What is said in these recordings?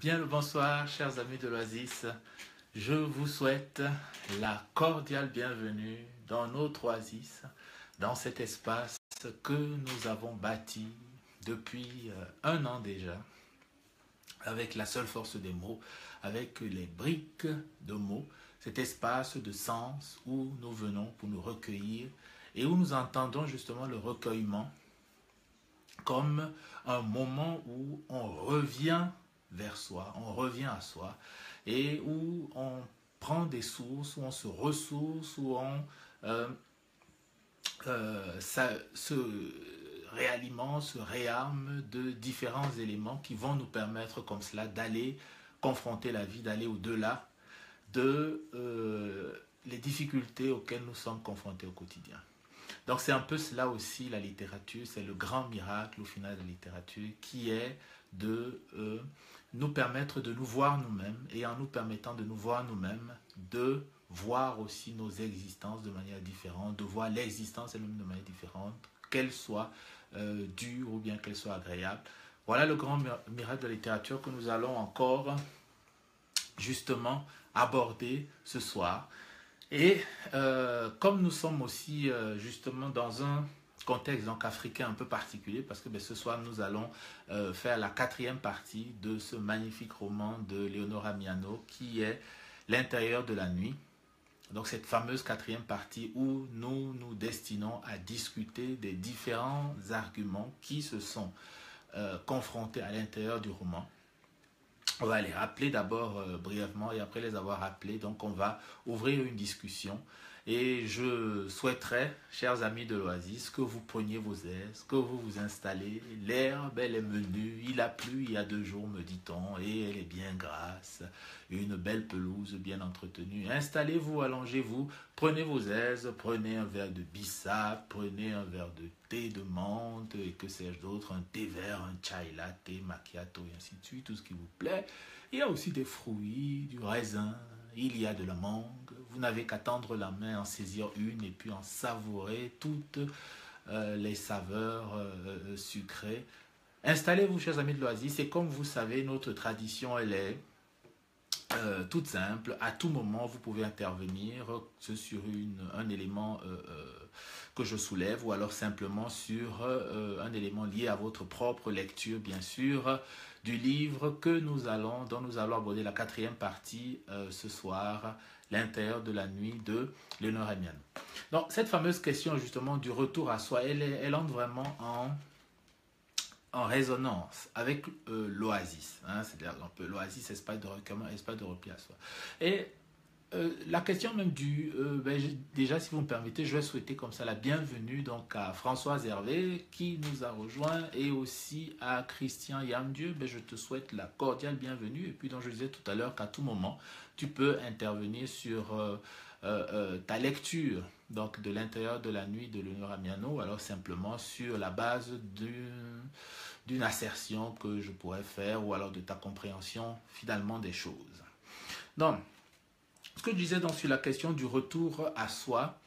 Bien le bonsoir, chers amis de l'Oasis. Je vous souhaite la cordiale bienvenue dans notre Oasis, dans cet espace que nous avons bâti depuis un an déjà, avec la seule force des mots, avec les briques de mots, cet espace de sens où nous venons pour nous recueillir et où nous entendons justement le recueillement comme un moment où on revient vers soi, on revient à soi et où on prend des sources, où on se ressource, où on se réalimente, se réarme de différents éléments qui vont nous permettre comme cela d'aller confronter la vie, d'aller au-delà de les difficultés auxquelles nous sommes confrontés au quotidien. Donc c'est un peu cela aussi la littérature, c'est le grand miracle au final de la littérature qui est de nous permettre de nous voir nous-mêmes et en nous permettant de nous voir nous-mêmes, de voir aussi nos existences de manière différente, de voir l'existence elle-même de manière différente, qu'elle soit dure ou bien qu'elle soit agréable. Voilà le grand miracle de la littérature que nous allons encore justement aborder ce soir. Et comme nous sommes aussi justement dans un contexte donc africain un peu particulier, parce que ce soir nous allons faire la 4e partie de ce magnifique roman de Leonora Miano qui est L'intérieur de la nuit. Donc cette fameuse 4e partie où nous nous destinons à discuter des différents arguments qui se sont confrontés à l'intérieur du roman. On va les rappeler d'abord brièvement et après les avoir rappelés, donc on va ouvrir une discussion et je souhaiterais, chers amis de l'Oasis, que vous preniez vos aises, que vous vous installez. L'herbe, elle est menue, il a plu il y a 2 jours, me dit-on, et elle est bien grasse, une belle pelouse bien entretenue. Installez-vous, allongez-vous, prenez vos aises, prenez un verre de bissap, prenez un verre de thé de menthe et que sais-je d'autre, un thé vert, un chai latte, macchiato et ainsi de suite, tout ce qui vous plaît. Il y a aussi des fruits, du raisin, il y a de la mangue. Vous n'avez qu'à tendre la main, en saisir une et puis en savourer toutes les saveurs sucrées. Installez-vous, chers amis de l'Oasis, et comme vous savez, notre tradition, elle est toute simple. À tout moment, vous pouvez intervenir sur un élément que je soulève ou alors simplement sur un élément lié à votre propre lecture, bien sûr, du livre dont nous allons aborder la 4e partie ce soir, L'intérieur de la nuit de Leonora Miano. Donc, cette fameuse question justement du retour à soi, elle entre vraiment en résonance avec l'oasis. C'est-à-dire l'oasis, espace de recueillement, espace de repli à soi. Et la question même déjà, si vous me permettez, je vais souhaiter comme ça la bienvenue donc à Françoise Hervé qui nous a rejoint et aussi à Christian Yamdieu. Je te souhaite la cordiale bienvenue. Et puis, donc je disais tout à l'heure qu'à tout moment, tu peux intervenir sur ta lecture donc, de l'intérieur de la nuit de Leonora Miano, alors simplement sur la base d'une assertion que je pourrais faire ou alors de ta compréhension finalement des choses. Donc, ce que je disais donc sur la question du retour à soi,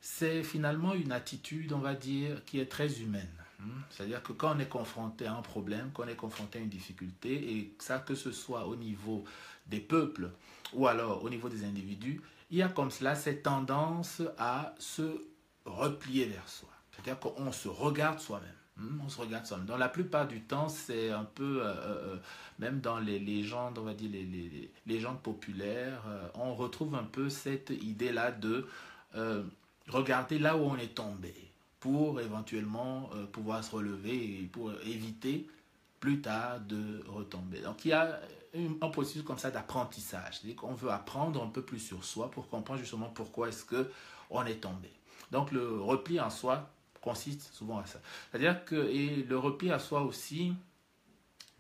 c'est finalement une attitude, on va dire, qui est très humaine. C'est-à-dire que quand on est confronté à un problème, quand on est confronté à une difficulté, et ça que ce soit au niveau des peuples ou alors au niveau des individus, il y a comme cela cette tendance à se replier vers soi. C'est-à-dire qu'on se regarde soi-même. On se regarde soi-même. Dans la plupart du temps, c'est un peu, même dans les légendes, on va dire les légendes populaires, on retrouve un peu cette idée-là de regarder là où on est tombé pour éventuellement pouvoir se relever et pour éviter plus tard de retomber. Donc il y a un processus comme ça d'apprentissage. C'est-à-dire qu'on veut apprendre un peu plus sur soi pour comprendre justement pourquoi est-ce qu'on est tombé. Donc le repli en soi consiste souvent à ça. C'est-à-dire que le repli à soi aussi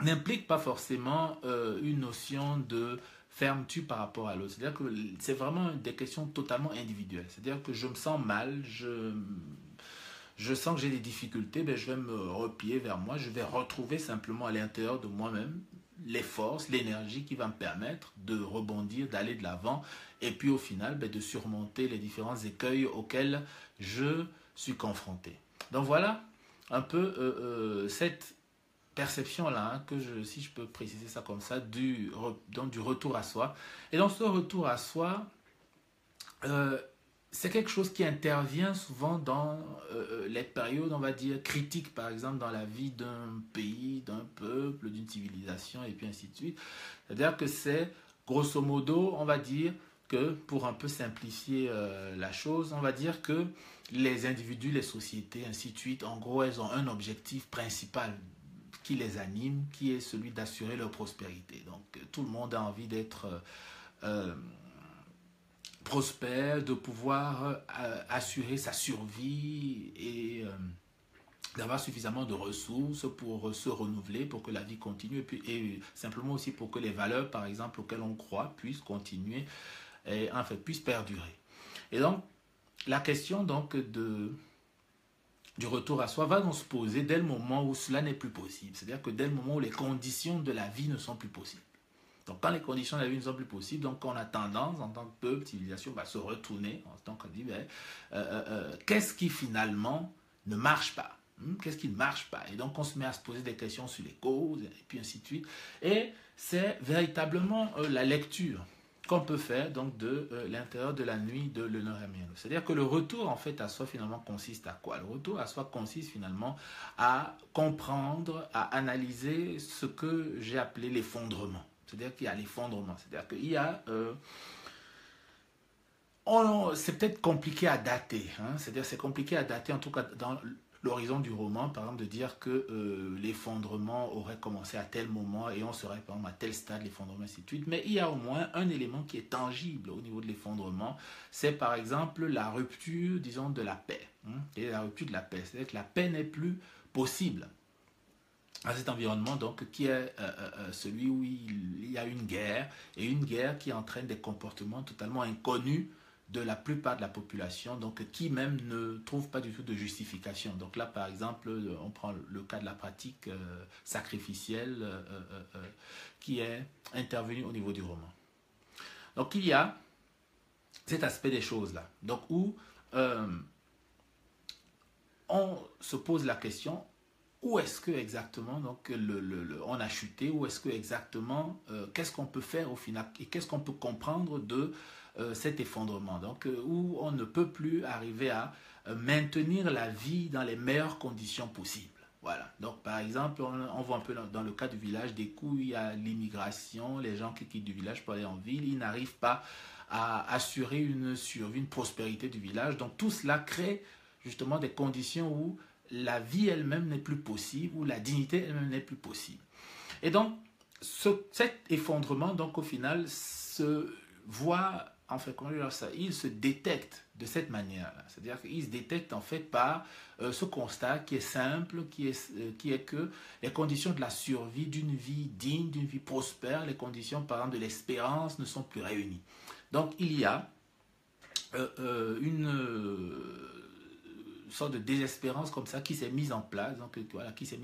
n'implique pas forcément une notion de fermeture par rapport à l'autre. C'est-à-dire que c'est vraiment des questions totalement individuelles. C'est-à-dire que je me sens mal, je sens que j'ai des difficultés, je vais me replier vers moi, je vais retrouver simplement à l'intérieur de moi-même les forces, l'énergie qui va me permettre de rebondir, d'aller de l'avant et puis au final de surmonter les différents écueils auxquels je suis confronté. Donc voilà un peu cette perception-là, hein, si je peux préciser ça comme ça, donc du retour à soi. Et dans ce retour à soi, c'est quelque chose qui intervient souvent dans les périodes, on va dire, critiques, par exemple, dans la vie d'un pays, d'un peuple, d'une civilisation, et puis ainsi de suite. C'est-à-dire que c'est, grosso modo, on va dire que, pour un peu simplifier la chose, on va dire que les individus, les sociétés, ainsi de suite, en gros, elles ont un objectif principal qui les anime, qui est celui d'assurer leur prospérité. Donc, tout le monde a envie d'être prospère, de pouvoir assurer sa survie et d'avoir suffisamment de ressources pour se renouveler, pour que la vie continue, et simplement aussi pour que les valeurs, par exemple, auxquelles on croit, puissent continuer et en fait puissent perdurer. Et donc, la question donc du retour à soi va donc se poser dès le moment où cela n'est plus possible. C'est-à-dire que dès le moment où les conditions de la vie ne sont plus possibles. Donc, quand les conditions de la vie ne sont plus possibles, donc on a tendance, en tant que peuple, civilisation, à se retourner, en tant qu'on dit, qu'est-ce qui finalement ne marche pas? Qu'est-ce qui ne marche pas? Et donc, on se met à se poser des questions sur les causes, et puis ainsi de suite. Et c'est véritablement la lecture qu'on peut faire donc de l'intérieur de la nuit de Leonard Hermiano. C'est-à-dire que le retour en fait à soi finalement consiste à quoi? Le retour à soi consiste finalement à comprendre, à analyser ce que j'ai appelé l'effondrement. C'est-à-dire qu'il y a l'effondrement. C'est-à-dire qu'il y a... c'est peut-être compliqué à dater. Hein? C'est-à-dire c'est compliqué à dater, en tout cas dans l'horizon du roman, par exemple, de dire que l'effondrement aurait commencé à tel moment et on serait, par exemple, à tel stade, l'effondrement, ainsi de suite. Mais il y a au moins un élément qui est tangible au niveau de l'effondrement. C'est, par exemple, la rupture, disons, de la paix. Hein? Et la rupture de la paix. C'est-à-dire que la paix n'est plus possible à cet environnement donc qui est celui où il y a une guerre et une guerre qui entraîne des comportements totalement inconnus de la plupart de la population, donc qui même ne trouve pas du tout de justification. Donc là, par exemple, on prend le cas de la pratique sacrificielle qui est intervenue au niveau du roman. Donc il y a cet aspect des choses-là, donc où on se pose la question, où est-ce que exactement donc, on a chuté, où est-ce que exactement, qu'est-ce qu'on peut faire au final, et qu'est-ce qu'on peut comprendre de cet effondrement, donc où on ne peut plus arriver à maintenir la vie dans les meilleures conditions possibles. Voilà, donc par exemple, on voit un peu dans le cas du village des coups, il y a l'immigration, les gens qui quittent du village pour aller en ville, ils n'arrivent pas à assurer une survie, une prospérité du village, donc tout cela crée justement des conditions où la vie elle-même n'est plus possible, où la dignité elle-même n'est plus possible. Et donc, cet effondrement, donc au final, se voit, en fait, comment dire ça, il se détecte de cette manière-là. C'est-à-dire qu'il se détecte en fait par ce constat qui est simple, qui est que les conditions de la survie d'une vie digne, d'une vie prospère, les conditions par exemple de l'espérance ne sont plus réunies. Donc il y a une sorte de désespérance comme ça qui s'est mise en place, donc voilà, qui s'est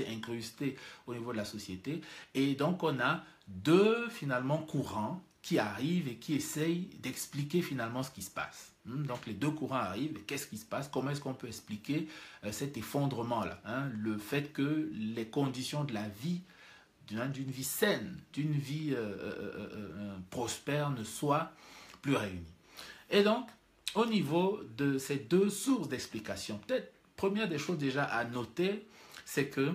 incrustée au niveau de la société. Et donc on a deux finalement courants qui arrivent et qui essayent d'expliquer finalement ce qui se passe. Donc les deux courants arrivent et qu'est-ce qui se passe? Comment est-ce qu'on peut expliquer cet effondrement-là, hein? Le fait que les conditions de la vie, d'une vie saine, d'une vie prospère ne soient plus réunies. Et donc, au niveau de ces deux sources d'explication, peut-être, première des choses déjà à noter, c'est que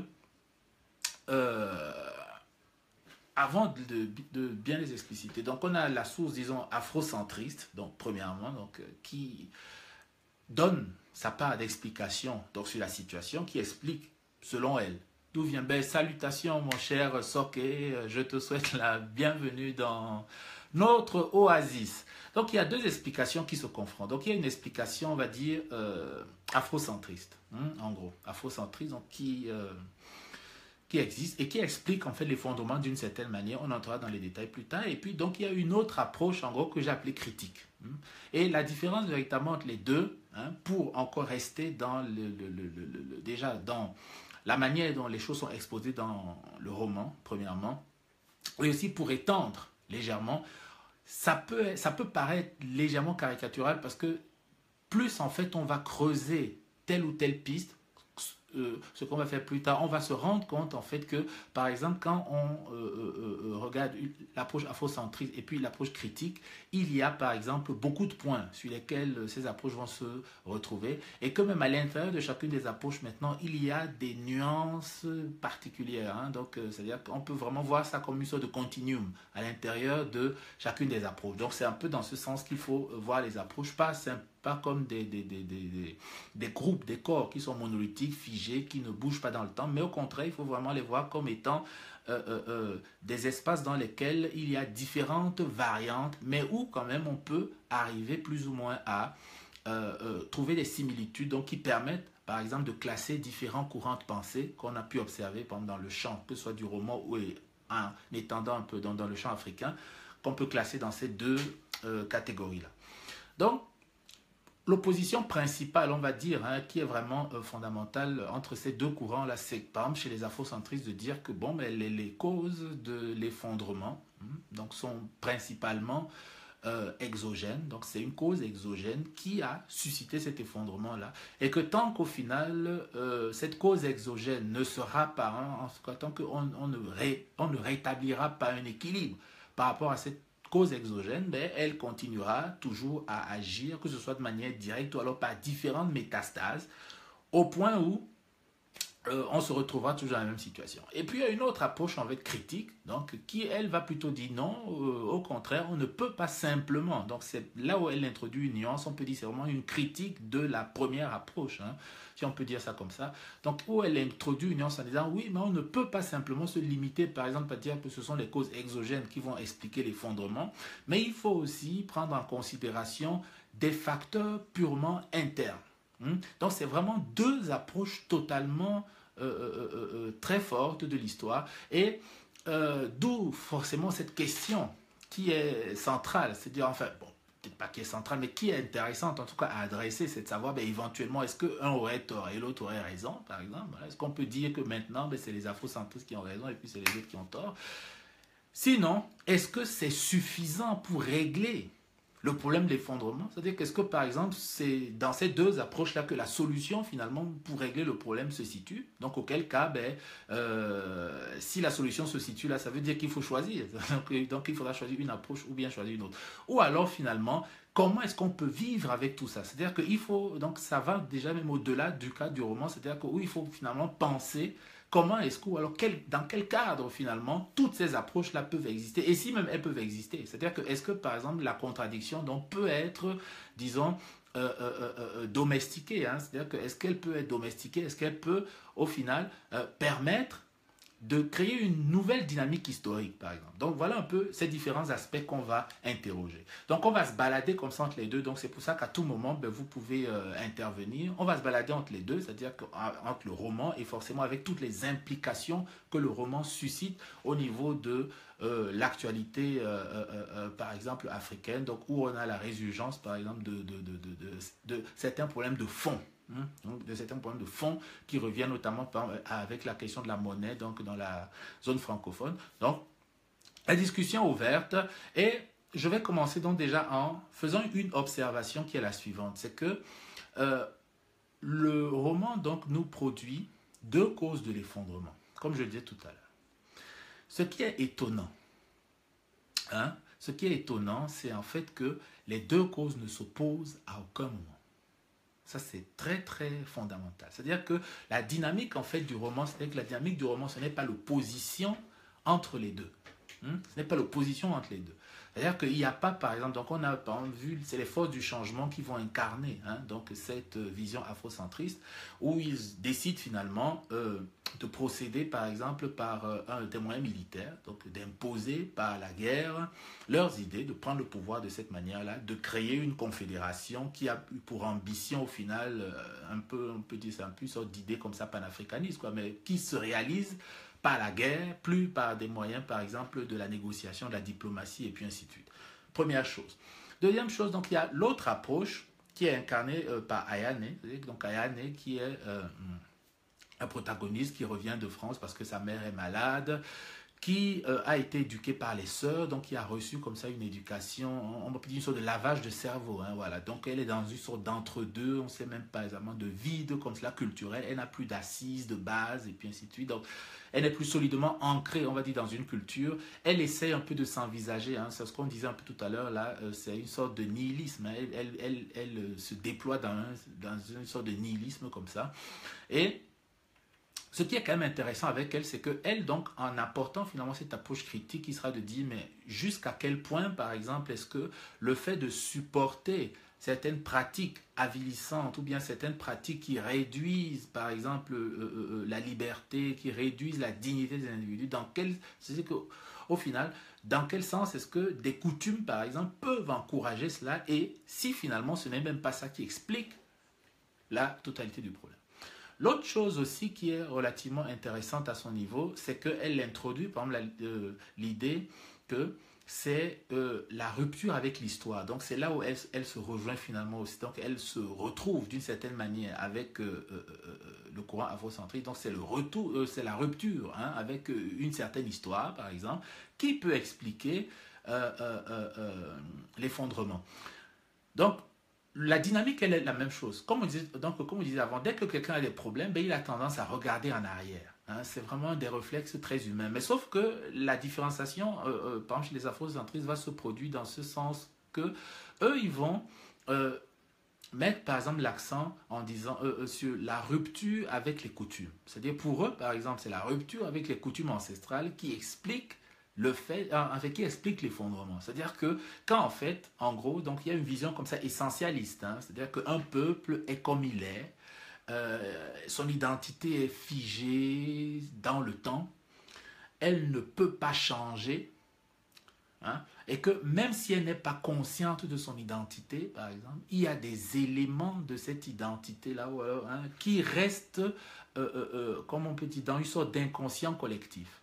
avant de bien les expliciter, donc on a la source, disons, afrocentriste, donc premièrement, donc, qui donne sa part d'explication donc, sur la situation, qui explique, selon elle, d'où vient. Ben, salutations mon cher Soké, je te souhaite la bienvenue dans notre oasis. Donc il y a deux explications qui se confrontent. Donc il y a une explication, on va dire, afrocentriste, en gros, afrocentriste, donc qui existe et qui explique en fait l'effondrement d'une certaine manière. On entrera dans les détails plus tard. Et puis donc il y a une autre approche, en gros, que j'ai appelée critique. Et la différence véritablement entre les deux, pour encore rester dans déjà dans la manière dont les choses sont exposées dans le roman, premièrement, et aussi pour étendre légèrement, ça peut paraître légèrement caricatural parce que plus en fait on va creuser telle ou telle piste, ce qu'on va faire plus tard, on va se rendre compte en fait que, par exemple, quand on regarde l'approche afrocentriste et puis l'approche critique, il y a par exemple beaucoup de points sur lesquels ces approches vont se retrouver et que même à l'intérieur de chacune des approches maintenant, il y a des nuances particulières. Hein. Donc, c'est-à-dire qu'on peut vraiment voir ça comme une sorte de continuum à l'intérieur de chacune des approches. Donc, c'est un peu dans ce sens qu'il faut voir les approches, pas comme des groupes, des corps qui sont monolithiques, figés, qui ne bougent pas dans le temps, mais au contraire, il faut vraiment les voir comme étant des espaces dans lesquels il y a différentes variantes, mais où quand même on peut arriver plus ou moins à trouver des similitudes donc, qui permettent par exemple de classer différents courants de pensée qu'on a pu observer par exemple, dans le champ, que ce soit du roman ou en étendant un peu dans le champ africain, qu'on peut classer dans ces deux catégories-là. Donc, l'opposition principale, on va dire, hein, qui est vraiment fondamentale entre ces deux courants-là, c'est par exemple chez les afrocentristes de dire que bon, mais les causes de l'effondrement donc sont principalement exogènes. Donc c'est une cause exogène qui a suscité cet effondrement-là. Et que tant qu'au final, cette cause exogène ne sera pas, hein, en tout cas, tant qu'on ne rétablira pas un équilibre par rapport à cette cause exogène, ben, elle continuera toujours à agir, que ce soit de manière directe ou alors par différentes métastases, au point où on se retrouvera toujours dans la même situation. Et puis il y a une autre approche en fait critique, donc qui elle va plutôt dire non, au contraire, on ne peut pas simplement. Donc c'est là où elle introduit une nuance, on peut dire c'est vraiment une critique de la première approche, hein, si on peut dire ça comme ça. Donc où elle introduit une nuance en disant oui, mais on ne peut pas simplement se limiter, par exemple, à dire que ce sont les causes exogènes qui vont expliquer l'effondrement, mais il faut aussi prendre en considération des facteurs purement internes. Donc c'est vraiment deux approches totalement très fortes de l'histoire et d'où forcément cette question qui est centrale, c'est-à-dire enfin bon, peut-être pas qui est centrale, mais qui est intéressante en tout cas à adresser, c'est de savoir ben, éventuellement est-ce qu'un aurait tort et l'autre aurait raison, par exemple. Est-ce qu'on peut dire que maintenant ben, c'est les afrocentristes qui ont raison et puis c'est les autres qui ont tort? Sinon, est-ce que c'est suffisant pour régler le problème de l'effondrement? C'est-à-dire qu'est-ce que, par exemple, c'est dans ces deux approches-là que la solution, finalement, pour régler le problème se situe? Donc, auquel cas, ben, si la solution se situe là, ça veut dire qu'il faut choisir. Donc, il faudra choisir une approche ou bien choisir une autre. Ou alors, finalement, comment est-ce qu'on peut vivre avec tout ça? C'est-à-dire qu'il faut, donc ça va déjà même au-delà du cadre du roman, c'est-à-dire qu'il faut finalement penser comment est-ce que, ou alors dans quel cadre finalement toutes ces approches-là peuvent exister, et si même elles peuvent exister. C'est-à-dire que est-ce que par exemple la contradiction donc, peut être, disons, domestiquée, hein? C'est-à-dire que est-ce qu'elle peut être domestiquée, est-ce qu'elle peut au final permettre de créer une nouvelle dynamique historique, par exemple. Donc, voilà un peu ces différents aspects qu'on va interroger. Donc, on va se balader comme ça entre les deux. Donc, c'est pour ça qu'à tout moment, ben, vous pouvez intervenir. On va se balader entre les deux, c'est-à-dire entre le roman et forcément avec toutes les implications que le roman suscite au niveau de l'actualité, par exemple, africaine, donc où on a la résurgence, par exemple, de certains problèmes de fond. Donc, de certains problèmes de fond qui reviennent notamment avec la question de la monnaie donc dans la zone francophone. Donc, la discussion ouverte et je vais commencer donc déjà en faisant une observation qui est la suivante. C'est que le roman donc nous produit deux causes de l'effondrement, comme je le disais tout à l'heure. Ce qui est étonnant, c'est en fait que les deux causes ne s'opposent à aucun moment. Ça, c'est très, très fondamental. C'est-à-dire que la dynamique, en fait, du roman, c'est-à-dire que la dynamique du roman, ce n'est pas l'opposition entre les deux. Ce n'est pas l'opposition entre les deux. C'est-à-dire qu'il n'y a pas, par exemple, donc on a par exemple, vu, c'est les forces du changement qui vont incarner donc cette vision afrocentriste, où ils décident finalement de procéder, par exemple, par des moyens militaires, donc d'imposer par la guerre leurs idées, de prendre le pouvoir de cette manière-là, de créer une confédération qui a pour ambition, au final, un peu, on peut dire, c'est un peu une sorte d'idée comme ça panafricaniste, quoi, mais qui se réalise par la guerre, plus par des moyens, par exemple, de la négociation, de la diplomatie, et puis ainsi de suite. Première chose. Deuxième chose, donc il y a l'autre approche qui est incarnée par Ayane, donc Ayane qui est un protagoniste qui revient de France parce que sa mère est malade, qui a été éduquée par les sœurs, donc qui a reçu comme ça une éducation, on peut dire une sorte de lavage de cerveau, hein, voilà. Donc elle est dans une sorte d'entre-deux, on ne sait même pas exactement, de vide comme cela culturel, elle n'a plus d'assises, de base, et puis ainsi de suite. Donc elle n'est plus solidement ancrée, on va dire, dans une culture. Elle essaie un peu de s'envisager, hein, c'est ce qu'on disait un peu tout à l'heure, là, c'est une sorte de nihilisme, hein. Elle se déploie dans une sorte de nihilisme comme ça. Et ce qui est quand même intéressant avec elle, c'est qu'elle, donc, en apportant finalement cette approche critique, qui sera de dire, mais jusqu'à quel point, par exemple, est-ce que le fait de supporter certaines pratiques avilissantes ou bien certaines pratiques qui réduisent, par exemple, la liberté, qui réduisent la dignité des individus, c'est que, au final, dans quel sens est-ce que des coutumes, par exemple, peuvent encourager cela, et si finalement ce n'est même pas ça qui explique la totalité du problème. L'autre chose aussi qui est relativement intéressante à son niveau, c'est qu'elle introduit, par exemple, l'idée que c'est la rupture avec l'histoire. Donc c'est là où elle se rejoint finalement aussi. Donc elle se retrouve d'une certaine manière avec le courant afrocentrique. Donc c'est le retour, c'est la rupture, hein, avec une certaine histoire, par exemple, qui peut expliquer l'effondrement. Donc la dynamique, elle est la même chose. Comme on disait avant, dès que quelqu'un a des problèmes, ben, il a tendance à regarder en arrière. Hein. C'est vraiment des réflexes très humains. Mais sauf que la différenciation, par exemple, chez les afrocentristes, va se produire dans ce sens que eux, ils vont mettre, par exemple, l'accent en disant sur la rupture avec les coutumes. C'est-à-dire, pour eux, par exemple, c'est la rupture avec les coutumes ancestrales qui explique le fait, qui explique l'effondrement. C'est-à-dire que quand en fait, en gros, donc il y a une vision comme ça essentialiste, hein, c'est-à-dire qu'un peuple est comme il est, son identité est figée dans le temps, elle ne peut pas changer, hein, et que même si elle n'est pas consciente de son identité, par exemple, il y a des éléments de cette identité-là, hein, qui restent, comme on peut dire, dans une sorte d'inconscient collectif.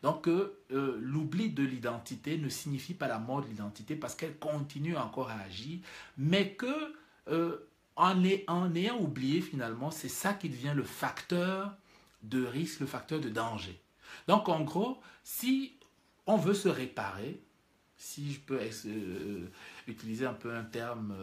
Donc l'oubli de l'identité ne signifie pas la mort de l'identité parce qu'elle continue encore à agir, mais que en ayant oublié finalement, c'est ça qui devient le facteur de risque, le facteur de danger. Donc en gros, si on veut se réparer, si je peux utiliser un peu un terme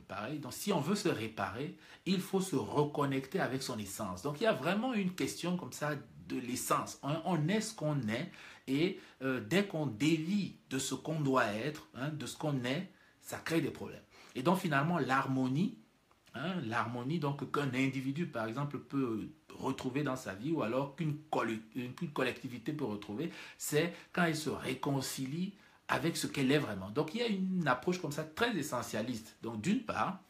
pareil, donc si on veut se réparer, il faut se reconnecter avec son essence. Donc il y a vraiment une question comme ça de l'essence. On est ce qu'on est, et dès qu'on dévie de ce qu'on doit être, hein, de ce qu'on est, ça crée des problèmes. Et donc finalement l'harmonie, hein, l'harmonie donc qu'un individu par exemple peut retrouver dans sa vie, ou alors qu'une collectivité peut retrouver, c'est quand elle se réconcilie avec ce qu'elle est vraiment. Donc il y a une approche comme ça très essentialiste. Donc d'une part,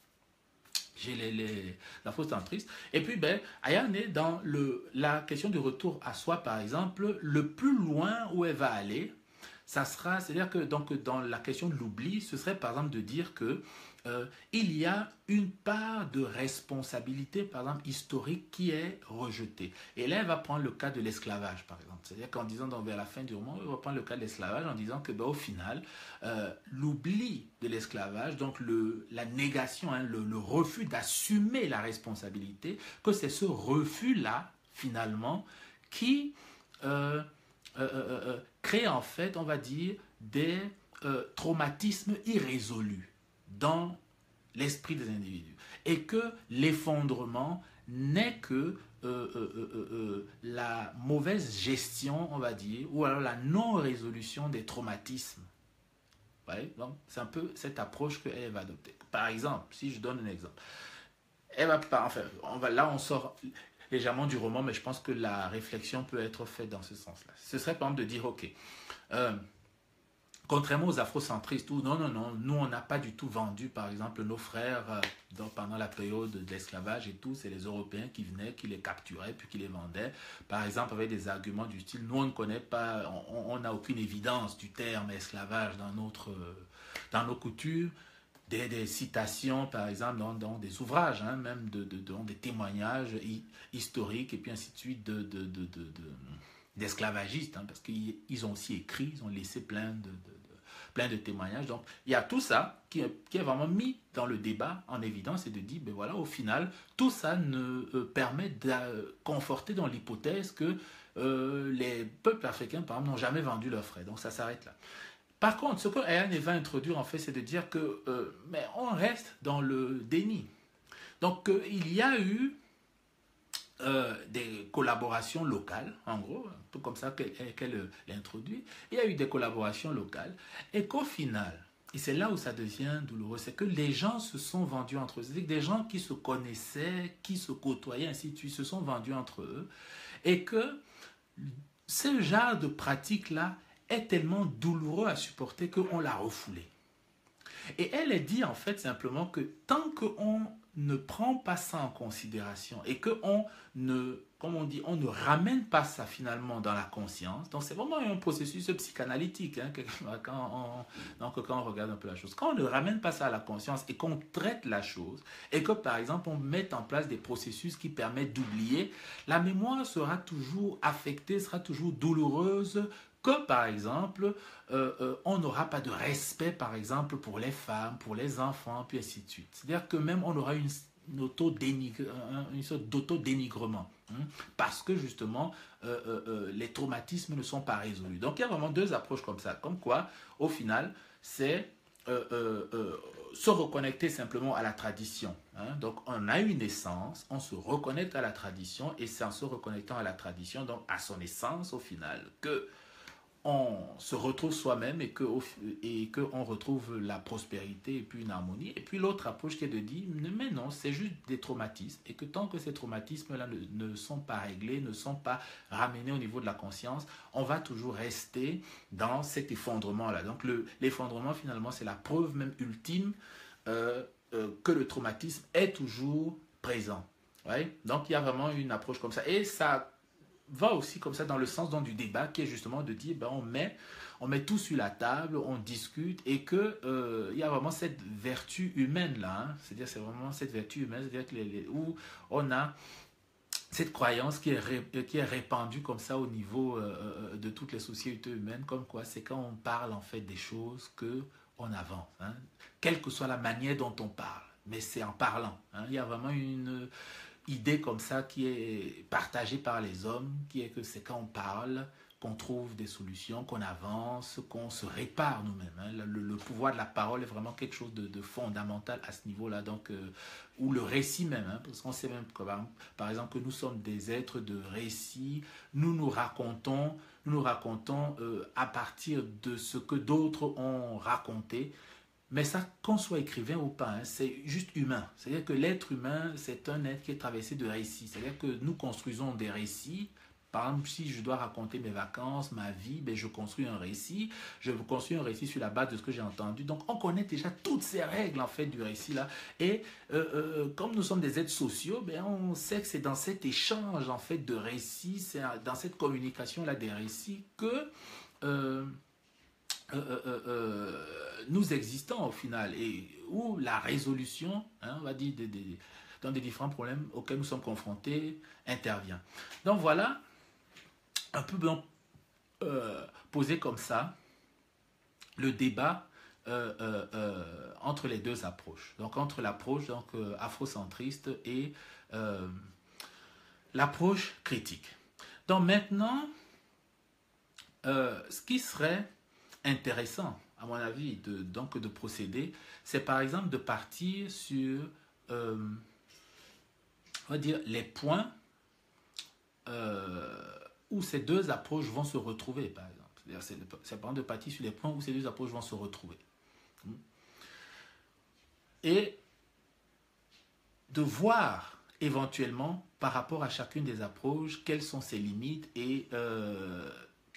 j'ai l'afrocentrisme. Et puis, ben, Ayane est dans la question du retour à soi, par exemple, le plus loin où elle va aller, ça sera, c'est-à-dire que donc, dans la question de l'oubli, ce serait par exemple de dire que il y a une part de responsabilité, par exemple, historique qui est rejetée. Et là, elle va prendre le cas de l'esclavage, par exemple. C'est-à-dire qu'en disant, donc, vers la fin du roman, elle va prendre le cas de l'esclavage en disant que, ben, au final, l'oubli de l'esclavage, donc la négation, hein, le refus d'assumer la responsabilité, que c'est ce refus-là, finalement, qui crée, en fait, on va dire, des traumatismes irrésolus dans l'esprit des individus, et que l'effondrement n'est que la mauvaise gestion, on va dire, ou alors la non-résolution des traumatismes. Ouais, donc c'est un peu cette approche qu'elle va adopter. Par exemple, si je donne un exemple, elle va pas, enfin, là on sort légèrement du roman, mais je pense que la réflexion peut être faite dans ce sens-là. Ce serait par exemple de dire, ok, contrairement aux afrocentristes, où non, nous on n'a pas du tout vendu par exemple nos frères pendant la période de l'esclavage et tout, c'est les Européens qui venaient, qui les capturaient puis qui les vendaient, par exemple avec des arguments du style, nous on ne connaît pas, on n'a aucune évidence du terme esclavage dans nos coutumes, des citations par exemple dans des ouvrages, hein, même dans des témoignages historiques et puis ainsi de suite d'esclavagistes, hein, parce qu'ils ont aussi écrit, ils ont laissé plein plein de témoignages. Donc, il y a tout ça qui est vraiment mis dans le débat en évidence et de dire, ben voilà, au final, tout ça ne permet de conforter dans l'hypothèse que les peuples africains, par exemple, n'ont jamais vendu leurs frères. Donc, ça s'arrête là. Par contre, ce que Ayane va introduire, en fait, c'est de dire que mais on reste dans le déni. Donc, il y a eu des collaborations locales, en gros, un peu comme ça qu'elle l'introduit. Il y a eu des collaborations locales et qu'au final, et c'est là où ça devient douloureux, c'est que les gens se sont vendus entre eux. C'est-à-dire que des gens qui se connaissaient, qui se côtoyaient, ainsi de suite, se sont vendus entre eux et que ce genre de pratique-là est tellement douloureux à supporter qu'on l'a refoulé. Et elle dit en fait simplement que tant qu'on ne prend pas ça en considération et qu'on ne, comme on dit, on ne ramène pas ça finalement dans la conscience, donc c'est vraiment un processus psychanalytique hein, quand on regarde un peu la chose. Quand on ne ramène pas ça à la conscience et qu'on traite la chose et que par exemple on mette en place des processus qui permettent d'oublier, la mémoire sera toujours affectée, sera toujours douloureuse, que par exemple, on n'aura pas de respect par exemple pour les femmes, pour les enfants, puis ainsi de suite. C'est-à-dire que même on aura une sorte d'auto-dénigrement, hein, parce que justement, les traumatismes ne sont pas résolus. Donc il y a vraiment deux approches comme ça, comme quoi, au final, c'est se reconnecter simplement à la tradition. Hein. Donc on a une essence, on se reconnecte à la tradition, et c'est en se reconnectant à la tradition, donc à son essence au final, que on se retrouve soi-même et qu'on retrouve la prospérité et puis une harmonie. Et puis l'autre approche qui est de dire, mais non, c'est juste des traumatismes. Et que tant que ces traumatismes-là ne sont pas réglés, ne sont pas ramenés au niveau de la conscience, on va toujours rester dans cet effondrement-là. Donc l'effondrement, finalement, c'est la preuve même ultime que le traumatisme est toujours présent. Ouais? Donc il y a vraiment une approche comme ça. Et ça va aussi comme ça dans le sens du débat qui est justement de dire ben on met tout sur la table, on discute et que il y a vraiment cette vertu humaine là, hein. C'est-à-dire c'est vraiment cette vertu humaine, c'est-à-dire que où on a cette croyance qui est répandue comme ça au niveau de toutes les sociétés humaines, comme quoi c'est quand on parle en fait des choses que on avance, hein, quelle que soit la manière dont on parle, mais c'est en parlant, hein. Il y a vraiment une idée comme ça qui est partagée par les hommes, qui est que c'est quand on parle qu'on trouve des solutions, qu'on avance, qu'on se répare nous-mêmes. Hein. Le pouvoir de la parole est vraiment quelque chose de fondamental à ce niveau-là. Donc, ou le récit même, hein, parce qu'on sait même que, par exemple, que nous sommes des êtres de récit, nous racontons à partir de ce que d'autres ont raconté. Mais ça, qu'on soit écrivain ou pas, hein, c'est juste humain. C'est-à-dire que l'être humain, c'est un être qui est traversé de récits. C'est-à-dire que nous construisons des récits. Par exemple, si je dois raconter mes vacances, ma vie, ben je construis un récit. Je construis un récit sur la base de ce que j'ai entendu. Donc, on connaît déjà toutes ces règles, en fait, du récit-là. Et comme nous sommes des êtres sociaux, ben on sait que c'est dans cet échange, en fait, de récits, c'est dans cette communication-là des récits que nous existons au final et où la résolution, hein, on va dire, dans des différents problèmes auxquels nous sommes confrontés, intervient. Donc voilà, un peu posé comme ça, le débat entre les deux approches. Donc entre l'approche afrocentriste et l'approche critique. Donc maintenant, ce qui serait intéressant, à mon avis, de procéder, c'est par exemple de partir sur, on va dire, les points où ces deux approches vont se retrouver, par exemple. C'est par exemple de partir sur les points où ces deux approches vont se retrouver. Et de voir éventuellement, par rapport à chacune des approches, quelles sont ses limites et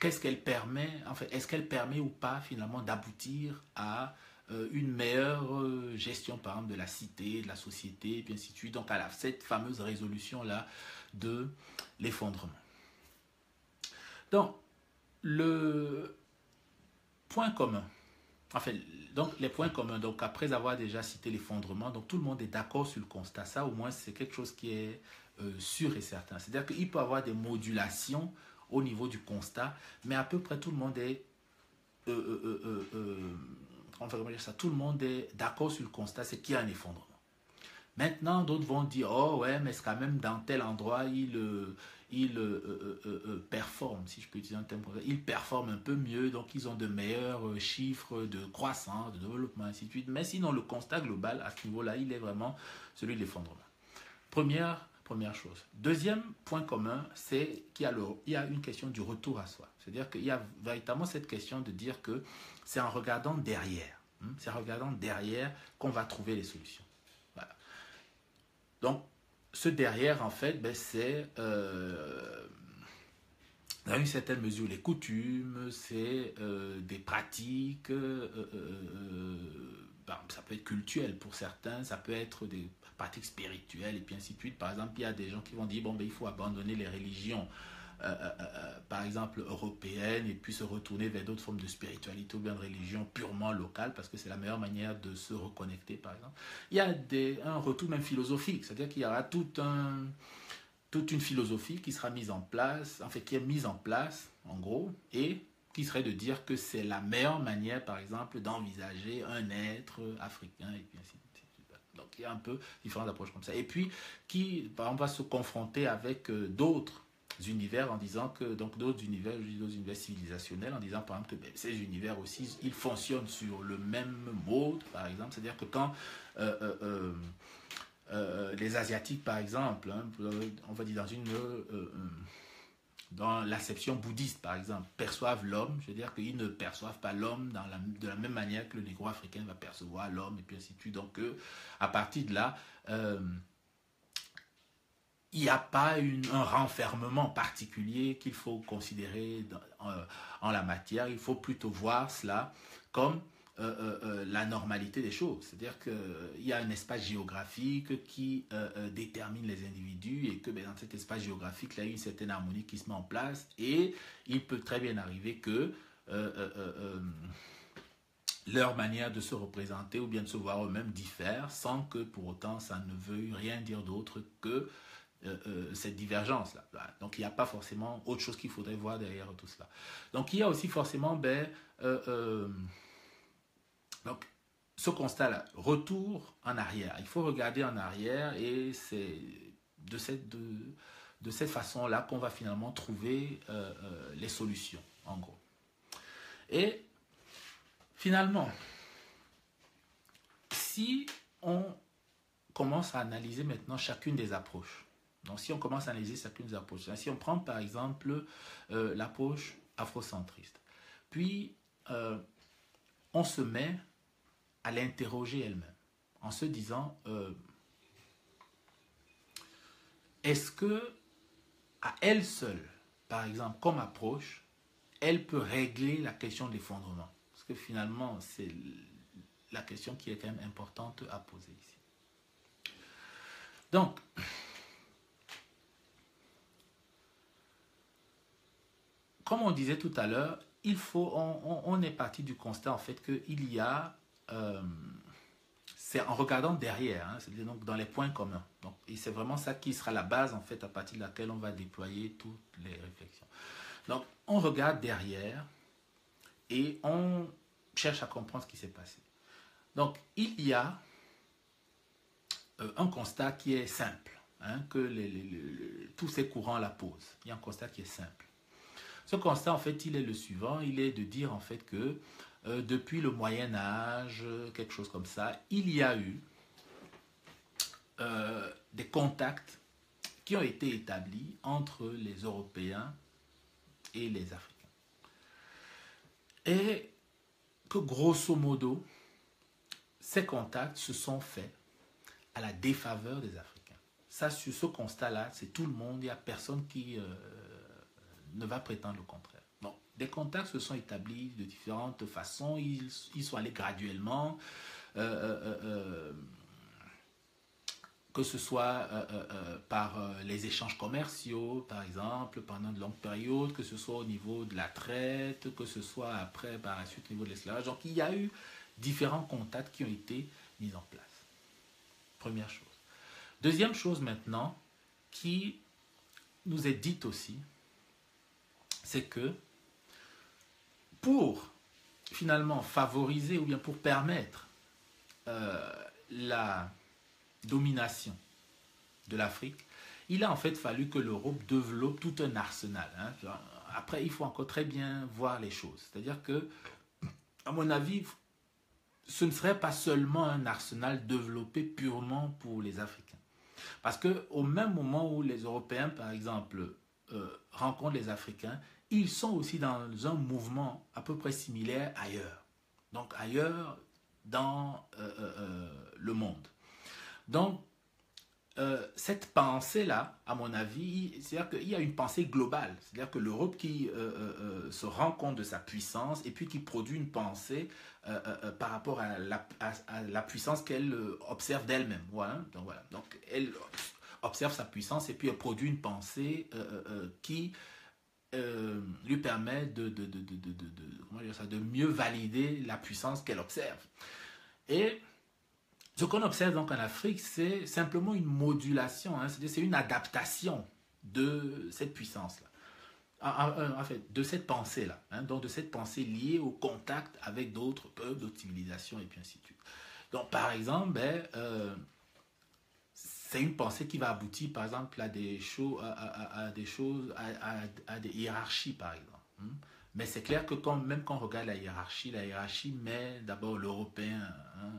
qu'est-ce qu'elle permet, en fait, est-ce qu'elle permet ou pas finalement d'aboutir à une meilleure gestion, par exemple, de la cité, de la société, et puis ainsi de suite, donc à cette fameuse résolution-là de l'effondrement. Donc, le point commun, enfin, donc les points communs, donc après avoir déjà cité l'effondrement, donc tout le monde est d'accord sur le constat, ça au moins c'est quelque chose qui est sûr et certain. C'est-à-dire qu'il peut y avoir des modulations au niveau du constat, mais à peu près tout le monde est comment dire ça, tout le monde est d'accord sur le constat, c'est qu'il y a un effondrement. Maintenant, d'autres vont dire, oh ouais, mais c'est quand même dans tel endroit, il performe, si je peux utiliser un terme comme ça, il performe un peu mieux, donc ils ont de meilleurs chiffres de croissance, de développement, ainsi de suite. Mais sinon, le constat global à ce niveau-là, il est vraiment celui de l'effondrement. Première chose. Deuxième point commun, c'est qu'il y a une question du retour à soi. C'est-à-dire qu'il y a véritablement cette question de dire que c'est en regardant derrière, c'est en regardant derrière qu'on va trouver les solutions. Voilà. Donc, ce derrière, en fait, c'est dans une certaine mesure les coutumes, c'est des pratiques, ça peut être culturel pour certains, ça peut être des pratiques spirituelles et puis ainsi de suite. Par exemple, il y a des gens qui vont dire, bon, il faut abandonner les religions, par exemple européennes, et puis se retourner vers d'autres formes de spiritualité ou bien de religion purement locale, parce que c'est la meilleure manière de se reconnecter, par exemple. Il y a un retour même philosophique, c'est-à-dire qu'il y aura toute une philosophie qui sera mise en place, en fait, qui est mise en place, en gros, et qui serait de dire que c'est la meilleure manière, par exemple, d'envisager un être africain, et puis ainsi de suite. Donc, il y a un peu différentes approches comme ça. Et puis, qui, par exemple, va se confronter avec d'autres univers en disant que, donc d'autres univers civilisationnels, en disant, par exemple, que ces univers aussi, ils fonctionnent sur le même mode, par exemple. C'est-à-dire que quand les Asiatiques, par exemple, on va dire dans l'acception bouddhiste, par exemple, perçoivent l'homme, je veux dire qu'ils ne perçoivent pas l'homme de la même manière que le négro-africain va percevoir l'homme, et puis ainsi de suite. Donc, à partir de là, il n'y a pas un renfermement particulier qu'il faut considérer en la matière. Il faut plutôt voir cela comme la normalité des choses. C'est-à-dire qu'il y a un espace géographique qui détermine les individus et que dans cet espace géographique, il y a une certaine harmonie qui se met en place et il peut très bien arriver que leur manière de se représenter ou bien de se voir eux-mêmes diffère sans que pour autant ça ne veuille rien dire d'autre que cette divergence-là. Donc il n'y a pas forcément autre chose qu'il faudrait voir derrière tout cela. Donc il y a aussi forcément donc, ce constat-là, retour en arrière. Il faut regarder en arrière et c'est de cette façon-là qu'on va finalement trouver les solutions, en gros. Et finalement, si on commence à analyser maintenant chacune des approches, donc si on commence à analyser chacune des approches, si on prend par exemple l'approche afrocentriste, puis on se met à l'interroger elle-même, en se disant, est-ce que à elle seule, par exemple, comme approche, elle peut régler la question de l'effondrement? Parce que finalement, c'est la question qui est quand même importante à poser ici. Donc, comme on disait tout à l'heure, on est parti du constat en fait qu'il y a c'est en regardant derrière, c'est donc dans les points communs. Donc, et c'est vraiment ça qui sera la base en fait à partir de laquelle on va déployer toutes les réflexions. Donc on regarde derrière et on cherche à comprendre ce qui s'est passé. Donc il y a un constat qui est simple, que tous ces courants la posent. Il y a un constat qui est simple. Ce constat en fait il est le suivant, il est de dire en fait que depuis le Moyen-Âge, quelque chose comme ça, il y a eu des contacts qui ont été établis entre les Européens et les Africains. Et que grosso modo, ces contacts se sont faits à la défaveur des Africains. Ça, sur ce constat-là, c'est tout le monde, il n'y a personne qui ne va prétendre le contraire. Des contacts se sont établis de différentes façons, ils sont allés graduellement, que ce soit par les échanges commerciaux, par exemple, pendant de longues périodes, que ce soit au niveau de la traite, que ce soit après, par la suite, au niveau de l'esclavage. Donc, il y a eu différents contacts qui ont été mis en place. Première chose. Deuxième chose maintenant, qui nous est dite aussi, c'est que pour finalement favoriser ou bien pour permettre la domination de l'Afrique, il a en fait fallu que l'Europe développe tout un arsenal. Hein. Après, il faut encore très bien voir les choses. C'est-à-dire que, à mon avis, ce ne serait pas seulement un arsenal développé purement pour les Africains. Parce qu'au même moment où les Européens, par exemple, rencontrent les Africains, ils sont aussi dans un mouvement à peu près similaire ailleurs. Donc ailleurs dans le monde. Donc, cette pensée-là, à mon avis, c'est-à-dire qu'il y a une pensée globale. C'est-à-dire que l'Europe qui se rend compte de sa puissance et puis qui produit une pensée par rapport à la puissance qu'elle observe d'elle-même. Voilà. Donc, elle observe sa puissance et puis elle produit une pensée qui lui permet de mieux valider la puissance qu'elle observe. Et ce qu'on observe donc en Afrique, c'est simplement une modulation, hein, c'est une adaptation de cette puissance-là, en fait, de cette pensée-là, hein, donc de cette pensée liée au contact avec d'autres peuples, d'autres civilisations et puis ainsi de suite. Donc par exemple, c'est une pensée qui va aboutir par exemple à des choses, à des hiérarchies par exemple. Hein. Mais c'est clair que même quand on regarde la hiérarchie met d'abord l'Européen, hein,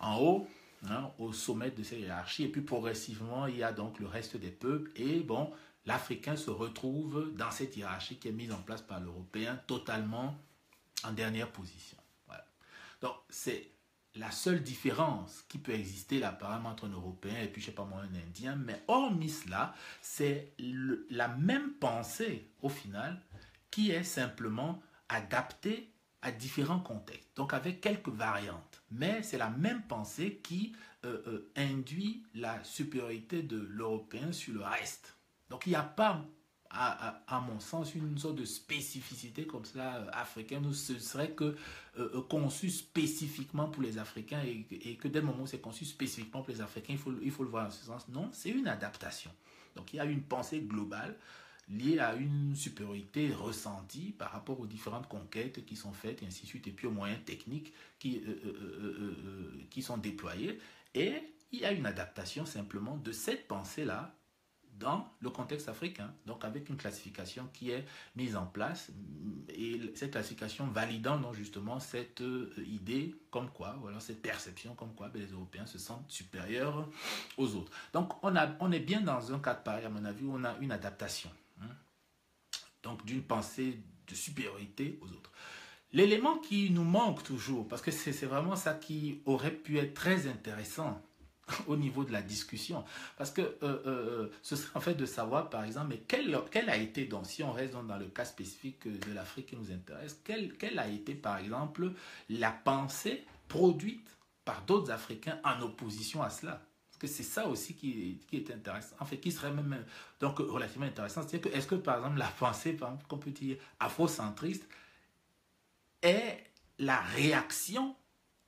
en haut, hein, au sommet de cette hiérarchie, et puis progressivement, il y a donc le reste des peuples, et bon, l'Africain se retrouve dans cette hiérarchie qui est mise en place par l'Européen, totalement en dernière position. Voilà. Donc, c'est la seule différence qui peut exister là, apparemment, entre un Européen et puis, je sais pas moi, un Indien, mais hormis cela, c'est la même pensée, au final, qui est simplement adaptée à différents contextes, donc avec quelques variantes. Mais c'est la même pensée qui induit la supériorité de l'Européen sur le reste. Donc il n'y a pas, à mon sens, une sorte de spécificité comme ça africaine où ce serait que conçu spécifiquement pour les Africains et que dès le moment où c'est conçu spécifiquement pour les Africains, il faut le voir en ce sens. Non, c'est une adaptation. Donc il y a une pensée globale lié à une supériorité ressentie par rapport aux différentes conquêtes qui sont faites, et ainsi de suite, et puis aux moyens techniques qui sont déployés. Et il y a une adaptation simplement de cette pensée-là dans le contexte africain, donc avec une classification qui est mise en place, et cette classification validant donc justement cette idée comme quoi, voilà, cette perception comme quoi les Européens se sentent supérieurs aux autres. Donc on est bien dans un cadre pareil, à mon avis, où on a une adaptation. Donc d'une pensée de supériorité aux autres. L'élément qui nous manque toujours, parce que c'est vraiment ça qui aurait pu être très intéressant au niveau de la discussion, parce que ce serait en fait de savoir par exemple, mais quel a été, donc si on reste dans le cas spécifique de l'Afrique qui nous intéresse, quelle a été par exemple la pensée produite par d'autres Africains en opposition à cela? Que c'est ça aussi qui est intéressant, en fait, qui serait même donc relativement intéressant. C'est-à-dire que est-ce que par exemple la pensée, par exemple, qu'on peut dire afrocentriste, est la réaction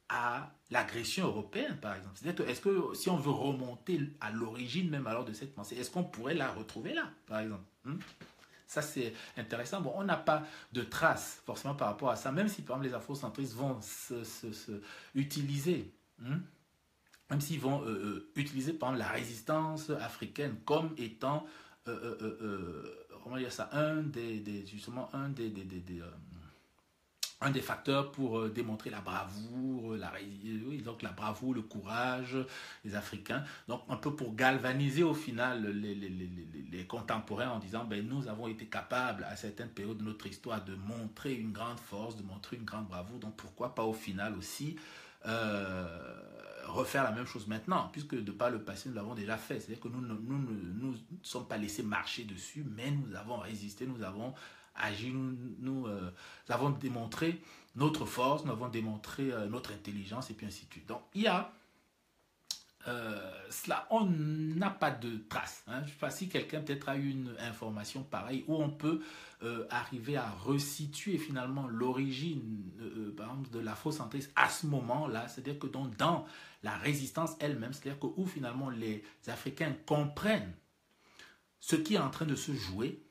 à l'agression européenne, par exemple? C'est-à-dire que est-ce que si on veut remonter à l'origine même alors de cette pensée, est-ce qu'on pourrait la retrouver là, par exemple? Ça, c'est intéressant. Bon, on n'a pas de traces forcément par rapport à ça, même si par exemple les afrocentristes vont utiliser même s'ils vont utiliser par exemple la résistance africaine comme étant comment dire ça, justement un des facteurs pour démontrer la bravoure, donc la bravoure, le courage des Africains, donc un peu pour galvaniser au final les contemporains en disant ben, nous avons été capables à certaines périodes de notre histoire de montrer une grande force, de montrer une grande bravoure, donc pourquoi pas au final aussi refaire la même chose maintenant, puisque de par le passé nous l'avons déjà fait. C'est-à-dire que nous ne sommes pas laissés marcher dessus, mais nous avons résisté, nous avons agi, nous avons démontré notre force, nous avons démontré notre intelligence et puis ainsi de suite. Donc il y a cela, on n'a pas de traces. Je ne sais pas si quelqu'un peut-être a une information pareille où on peut arriver à resituer finalement l'origine par exemple, de l'afrocentrisme à ce moment-là, c'est-à-dire que dans la résistance elle-même, c'est-à-dire que où finalement les Africains comprennent ce qui est en train de se jouer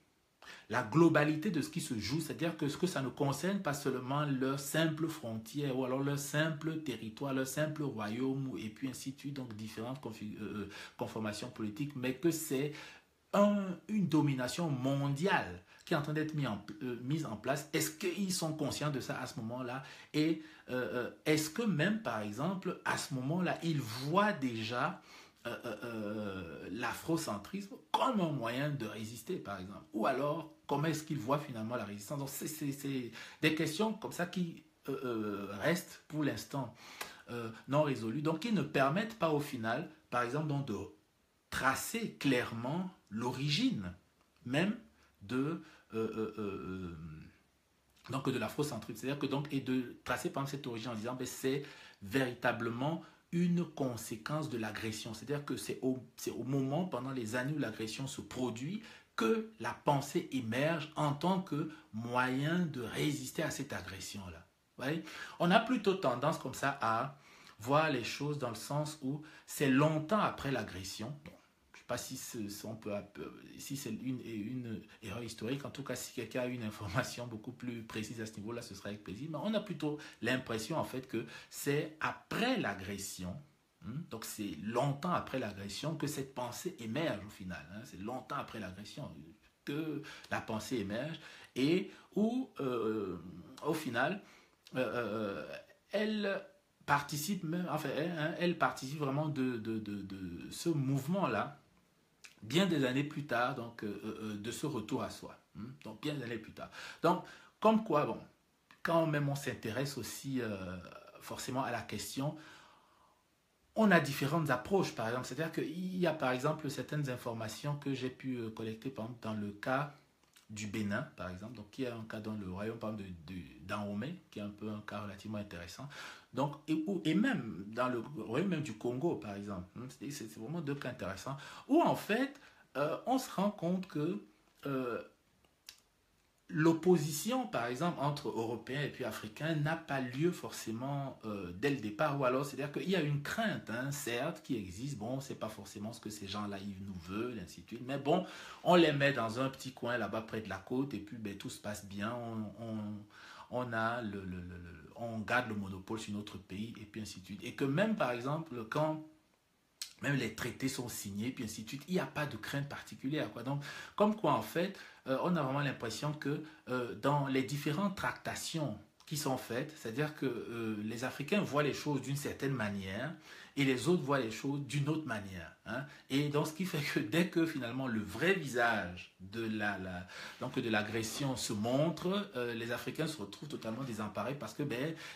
la globalité de ce qui se joue, c'est-à-dire que ça ne concerne pas seulement leur simple frontière ou alors leur simple territoire, leur simple royaume et puis ainsi de suite, donc différentes conformations politiques, mais que c'est une domination mondiale qui est en train d'être mise en place. Est-ce qu'ils sont conscients de ça à ce moment-là? Et est-ce que même, par exemple, à ce moment-là, ils voient déjà l'afrocentrisme comme un moyen de résister, par exemple? Ou alors, comment est-ce qu'ils voient finalement la résistance? Donc, c'est des questions comme ça qui restent pour l'instant non résolues, donc qui ne permettent pas au final, par exemple, donc, de tracer clairement l'origine même de donc de l'afrocentrisme, c'est-à-dire que donc et de tracer par exemple cette origine en disant ben, c'est véritablement une conséquence de l'agression, c'est-à-dire que c'est au moment pendant les années où l'agression se produit que la pensée émerge en tant que moyen de résister à cette agression-là. Ouais. On a plutôt tendance comme ça à voir les choses dans le sens où c'est longtemps après l'agression. Bon, je ne sais pas si c'est une erreur historique. En tout cas, si quelqu'un a une information beaucoup plus précise à ce niveau-là, ce sera avec plaisir. Mais on a plutôt l'impression en fait que c'est après l'agression, donc c'est longtemps après l'agression que cette pensée émerge au final. C'est longtemps après l'agression que la pensée émerge et où au final elle participe même, enfin, elle participe vraiment de ce mouvement-là, bien des années plus tard, donc de ce retour à soi. Donc bien des années plus tard. Donc, comme quoi, bon, quand même on s'intéresse aussi forcément à la question, on a différentes approches, par exemple. C'est-à-dire qu'il y a, par exemple, certaines informations que j'ai pu collecter, par exemple, dans le cas du Bénin, par exemple, donc qui est un cas dans le royaume d'Ahomey, qui est un peu un cas relativement intéressant. Donc, et même dans le royaume même du Congo, par exemple, c'est vraiment deux cas intéressants, où en fait, on se rend compte que l'opposition, par exemple, entre Européens et puis Africains n'a pas lieu forcément dès le départ, ou alors c'est-à-dire qu'il y a une crainte, certes, qui existe, bon, c'est pas forcément ce que ces gens-là ils nous veulent, et ainsi de suite, mais bon, on les met dans un petit coin là-bas près de la côte, et puis ben, tout se passe bien, on a on garde le monopole sur notre pays, et puis ainsi de suite. Et que même, par exemple, quand même les traités sont signés, puis ainsi de suite. Il n'y a pas de crainte particulière, quoi. Donc, comme quoi, en fait, on a vraiment l'impression que dans les différentes tractations qui sont faites, c'est-à-dire que les Africains voient les choses d'une certaine manière et les autres voient les choses d'une autre manière. Et donc, ce qui fait que dès que finalement le vrai visage de de l'agression se montre, les Africains se retrouvent totalement désemparés parce que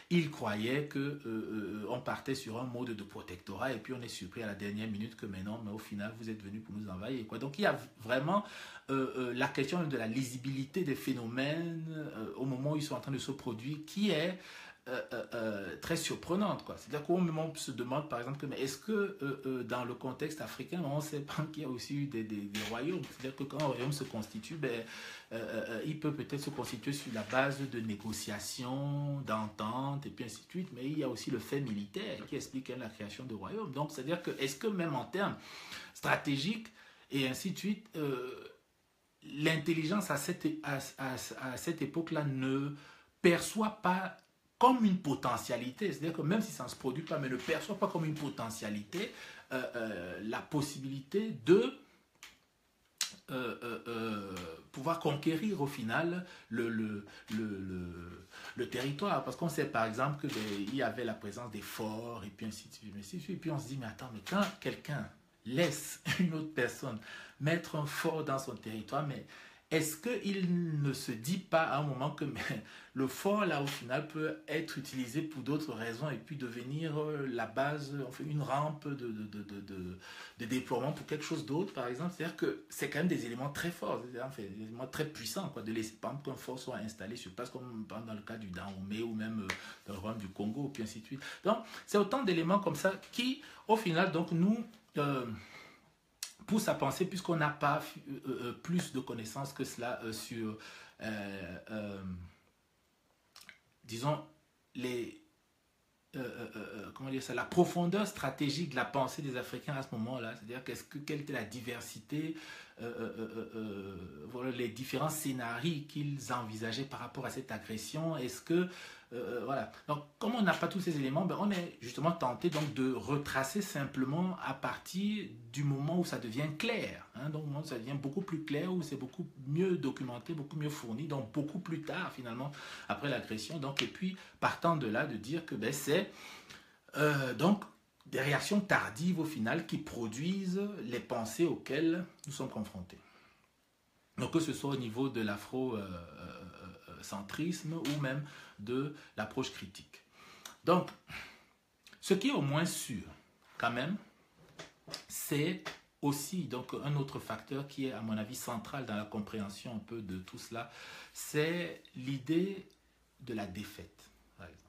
ils croyaient que on partait sur un mode de protectorat et puis on est surpris à la dernière minute que mais non, mais au final vous êtes venus pour nous envahir, quoi. Donc il y a vraiment la question de la lisibilité des phénomènes au moment où ils sont en train de se produire qui est très surprenante, quoi. C'est-à-dire qu'au moment où on se demande par exemple que mais est-ce que dans le contexte africain on sait pas qu'il y a aussi eu des royaumes, c'est-à-dire que quand un royaume se constitue, il peut peut-être se constituer sur la base de négociations, d'ententes et puis ainsi de suite, mais il y a aussi le fait militaire qui explique la création de royaumes. Donc c'est-à-dire que est-ce que même en termes stratégiques et ainsi de suite l'intelligence à cette époque-là ne perçoit pas comme une potentialité, c'est-à-dire que même si ça ne se produit pas, mais ne perçoit pas comme une potentialité la possibilité de pouvoir conquérir au final le territoire. Parce qu'on sait par exemple qu'il y avait la présence des forts et puis ainsi de suite. Et puis on se dit, mais attends, mais quand quelqu'un laisse une autre personne mettre un fort dans son territoire, mais est-ce qu'il ne se dit pas à un moment que le fort, là, au final, peut être utilisé pour d'autres raisons et puis devenir la base, enfin, une rampe de déploiement pour quelque chose d'autre, par exemple? C'est-à-dire que c'est quand même des éléments très forts, des éléments très puissants, quoi, de laisser, par exemple, qu'un fort soit installé sur place, comme par exemple, dans le cas du Dahomey ou même dans le royaume du Congo, puis ainsi de suite. Donc, c'est autant d'éléments comme ça qui, au final, donc, nous pousse à penser, puisqu'on n'a pas plus de connaissances que cela sur, disons, comment dire ça, la profondeur stratégique de la pensée des Africains à ce moment-là. C'est-à-dire quelle était la diversité voilà, les différents scénarios qu'ils envisageaient par rapport à cette agression. Est-ce que voilà. Donc, comme on n'a pas tous ces éléments, ben, on est justement tenté donc de retracer simplement à partir du moment où ça devient clair. Hein, donc, ça devient beaucoup plus clair, où c'est beaucoup mieux documenté, beaucoup mieux fourni, donc beaucoup plus tard finalement après l'agression. Donc, et puis partant de là, de dire que ben, c'est donc des réactions tardives au final qui produisent les pensées auxquelles nous sommes confrontés. Donc, que ce soit au niveau de l'afrocentrisme ou même de l'approche critique. Donc, ce qui est au moins sûr, quand même, c'est aussi donc un autre facteur qui est, à mon avis, central dans la compréhension un peu de tout cela, c'est l'idée de la défaite, par exemple.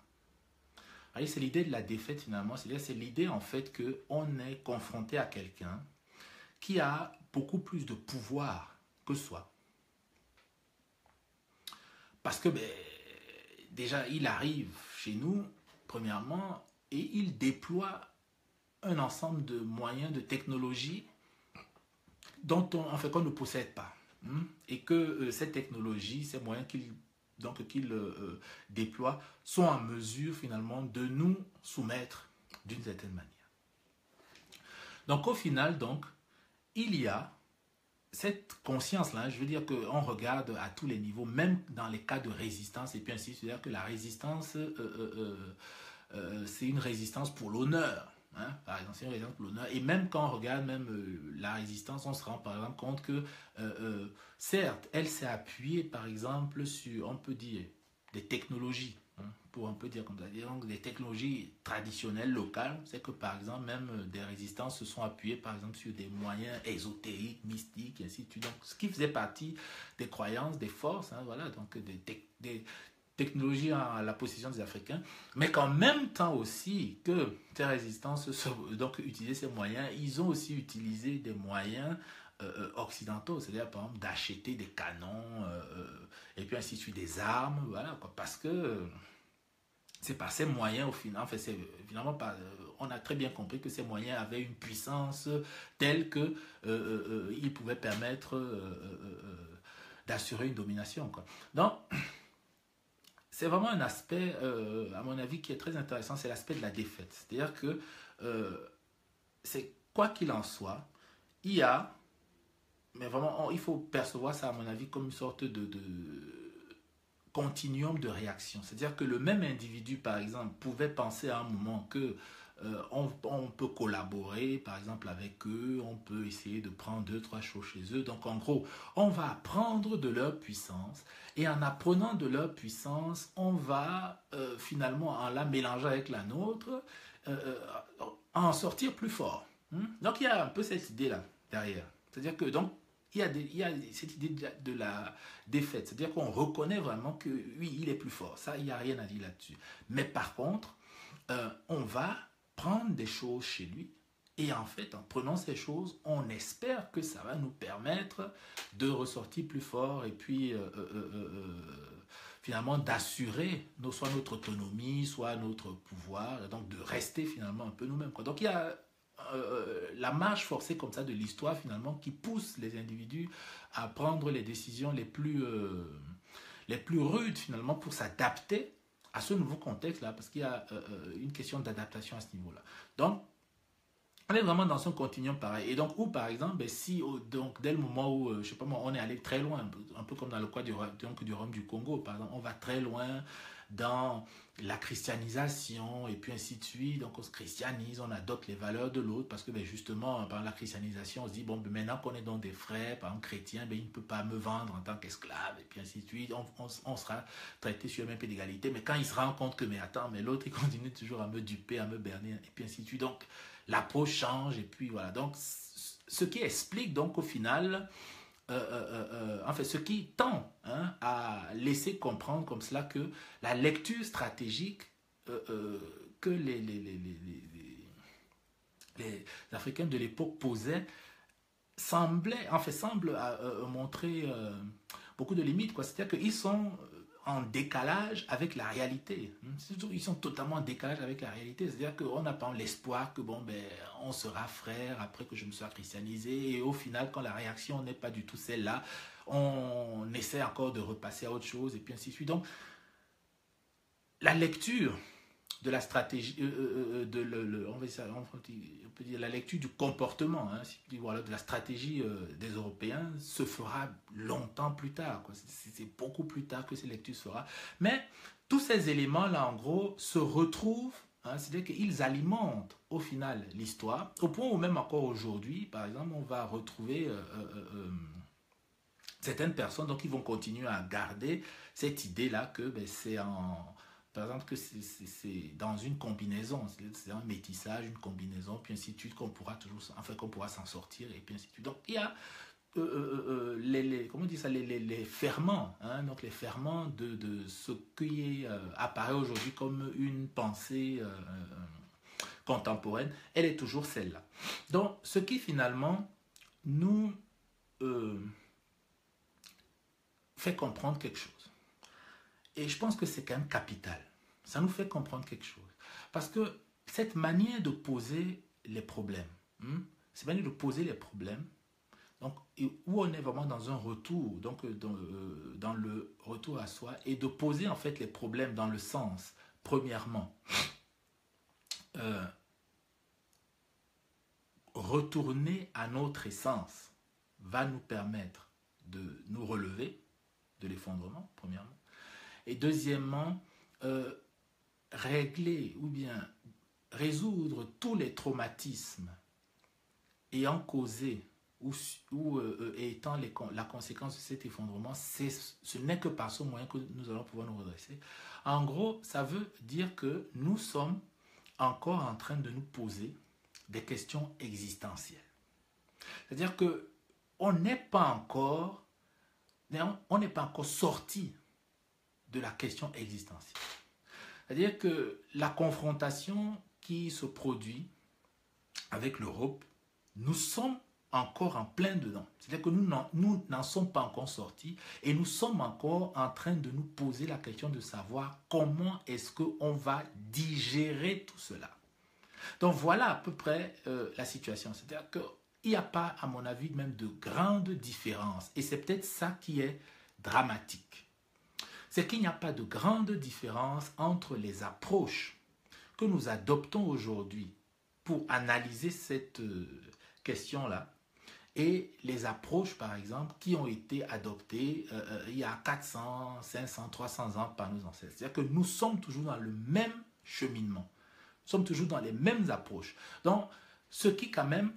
C'est l'idée de la défaite, finalement, c'est l'idée, en fait, qu'on est confronté à quelqu'un qui a beaucoup plus de pouvoir que soi. Parce que, ben, déjà, il arrive chez nous, premièrement, et il déploie un ensemble de moyens, de technologies dont qu'on ne possède pas. Et que cette technologie, ces moyens qu'il déploie, sont en mesure finalement de nous soumettre d'une certaine manière. Donc au final, donc, il y a cette conscience-là, je veux dire qu'on regarde à tous les niveaux, même dans les cas de résistance, et puis ainsi, c'est-à-dire que la résistance, c'est une résistance pour l'honneur. Hein, par exemple, c'est une résistance pour l'honneur. Et même quand on regarde même la résistance, on se rend par exemple compte que, certes, elle s'est appuyée par exemple sur, on peut dire, des technologies. Pour un peu dire comme ça, donc des technologies traditionnelles locales, c'est que par exemple même des résistances se sont appuyées par exemple sur des moyens ésotériques, mystiques, et ainsi de suite. Donc ce qui faisait partie des croyances, des forces, hein, voilà, donc des technologies à la possession des Africains, mais qu'en même temps aussi que ces résistances donc utilisaient ces moyens, ils ont aussi utilisé des moyens occidentaux, c'est-à-dire par exemple d'acheter des canons et puis ainsi de suite, des armes, voilà, quoi, parce que c'est par ces moyens, au final, enfin, c'est finalement pas, on a très bien compris que ces moyens avaient une puissance telle que ils pouvaient permettre d'assurer une domination, quoi. Donc, c'est vraiment un aspect, à mon avis, qui est très intéressant, c'est l'aspect de la défaite. C'est-à-dire que, c'est quoi qu'il en soit, il y a, mais vraiment, il faut percevoir ça, à mon avis, comme une sorte de continuum de réaction. C'est-à-dire que le même individu, par exemple, pouvait penser à un moment que on peut collaborer, par exemple, avec eux, on peut essayer de prendre 2-3 choses chez eux. Donc, en gros, on va apprendre de leur puissance et en apprenant de leur puissance, on va finalement, en la mélanger avec la nôtre, en sortir plus fort. Donc, il y a un peu cette idée-là derrière. C'est-à-dire que, donc, il y a cette idée de la défaite. C'est-à-dire qu'on reconnaît vraiment que, oui, il est plus fort. Ça, il n'y a rien à dire là-dessus. Mais par contre, on va prendre des choses chez lui. Et en fait, en prenant ces choses, on espère que ça va nous permettre de ressortir plus fort et puis finalement d'assurer soit notre autonomie, soit notre pouvoir, et donc de rester finalement un peu nous-mêmes. Donc il y a la marche forcée comme ça de l'histoire finalement qui pousse les individus à prendre les décisions les plus rudes finalement pour s'adapter à ce nouveau contexte-là, parce qu'il y a une question d'adaptation à ce niveau-là. Donc, on est vraiment dans un continuum pareil. Et donc, où par exemple, ben, si donc, dès le moment où, je sais pas moi, on est allé très loin, un peu comme dans le cas du Royaume du Congo, par exemple, on va très loin dans la christianisation et puis ainsi de suite. Donc on se christianise, on adopte les valeurs de l'autre parce que ben, justement, par la christianisation, on se dit, bon, ben, maintenant qu'on est donc des frères, par exemple chrétiens, ben, il ne peut pas me vendre en tant qu'esclave et puis ainsi de suite. On sera traité sur le même pied d'égalité. Mais quand il se rend compte que, mais attends, mais l'autre, il continue toujours à me duper, à me berner et puis ainsi de suite. Donc l'approche change et puis voilà. Donc ce qui explique donc au final... en fait, ce qui tend à laisser comprendre comme cela que la lecture stratégique que les Africains de l'époque posaient semble montrer beaucoup de limites. C'est-à-dire qu'ils sont en décalage avec la réalité. Ils sont totalement en décalage avec la réalité. C'est-à-dire qu'on n'a pas l'espoir que bon, ben, on sera frère après que je me sois christianisé. Et au final, quand la réaction n'est pas du tout celle-là, on essaie encore de repasser à autre chose et puis ainsi de suite. Donc, la lecture de la stratégie, on peut dire la lecture du comportement, hein, voilà, de la stratégie des Européens se fera longtemps plus tard. C'est beaucoup plus tard que ces lectures se fera. Mais tous ces éléments-là, en gros, se retrouvent, hein, c'est-à-dire qu'ils alimentent au final l'histoire, au point où même encore aujourd'hui, par exemple, on va retrouver certaines personnes donc, qui vont continuer à garder cette idée-là que ben, c'est en... Par exemple, que c'est dans une combinaison, c'est un métissage, une combinaison, puis ainsi de suite, qu'on pourra toujours, enfin qu'on pourra s'en sortir, et puis ainsi de suite. Donc, il y a comment on dit ça, les ferments, hein, donc les ferments de ce qui apparaît aujourd'hui comme une pensée contemporaine, elle est toujours celle-là. Donc, ce qui finalement nous fait comprendre quelque chose. Et je pense que c'est quand même capital. Ça nous fait comprendre quelque chose. Parce que cette manière de poser les problèmes, cette manière de poser les problèmes, donc, où on est vraiment dans un retour, donc dans le retour à soi, et de poser en fait les problèmes dans le sens, premièrement, retourner à notre essence va nous permettre de nous relever de l'effondrement, premièrement. Et deuxièmement, régler ou bien résoudre tous les traumatismes ayant causé ou étant la conséquence de cet effondrement, ce n'est que par ce moyen que nous allons pouvoir nous redresser. En gros, ça veut dire que nous sommes encore en train de nous poser des questions existentielles. C'est-à-dire qu'on n'est pas encore sorti de la question existentielle. C'est-à-dire que la confrontation qui se produit avec l'Europe, nous sommes encore en plein dedans. C'est-à-dire que nous n'en sommes pas encore sortis et nous sommes encore en train de nous poser la question de savoir comment est-ce qu'on va digérer tout cela. Donc voilà à peu près la situation. C'est-à-dire qu'il n'y a pas, à mon avis, même de grandes différences. Et c'est peut-être ça qui est dramatique. C'est qu'il n'y a pas de grande différence entre les approches que nous adoptons aujourd'hui pour analyser cette question-là et les approches, par exemple, qui ont été adoptées il y a 400, 500, 300 ans par nos ancêtres. C'est-à-dire que nous sommes toujours dans le même cheminement. Nous sommes toujours dans les mêmes approches. Donc, ce qui, quand même,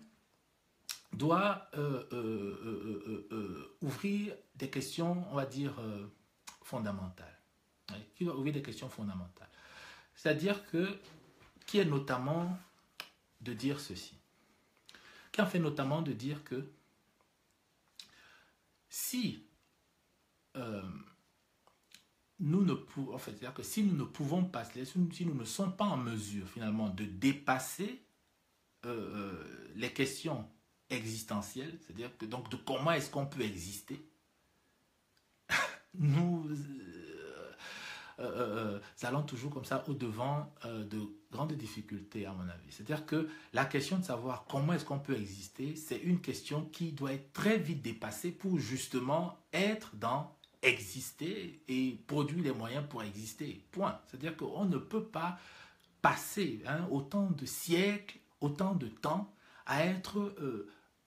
doit ouvrir des questions, on va dire, fondamentales. Qui doit ouvrir des questions fondamentales. C'est-à-dire qui est notamment de dire ceci. Qui en fait notamment de dire que si nous ne pouvons, en fait, c'est-à-dire que si nous ne pouvons pas, si nous ne sommes pas en mesure finalement de dépasser les questions existentielles, c'est-à-dire que donc de comment est-ce qu'on peut exister, nous allons toujours comme ça au-devant de grandes difficultés à mon avis. C'est-à-dire que la question de savoir comment est-ce qu'on peut exister, c'est une question qui doit être très vite dépassée pour justement être dans exister et produire les moyens pour exister. Point. C'est-à-dire qu'on ne peut pas passer autant de siècles, autant de temps à être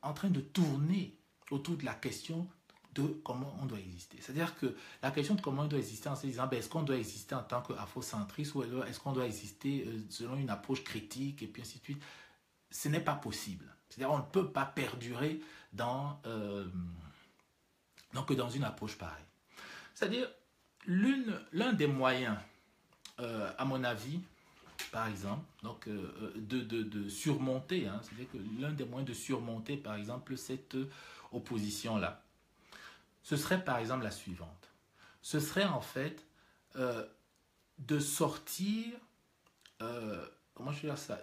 en train de tourner autour de la question de comment on doit exister. C'est-à-dire que la question de comment on doit exister en se disant est-ce qu'on doit exister en tant qu'afrocentriste ou est-ce qu'on doit exister selon une approche critique et puis ainsi de suite, ce n'est pas possible. C'est-à-dire qu'on ne peut pas perdurer dans une approche pareille. C'est-à-dire l'un des moyens, à mon avis, par exemple, donc, de surmonter, c'est-à-dire que l'un des moyens de surmonter, par exemple, cette opposition-là, ce serait par exemple la suivante. Ce serait en fait de sortir, comment je vais dire ça,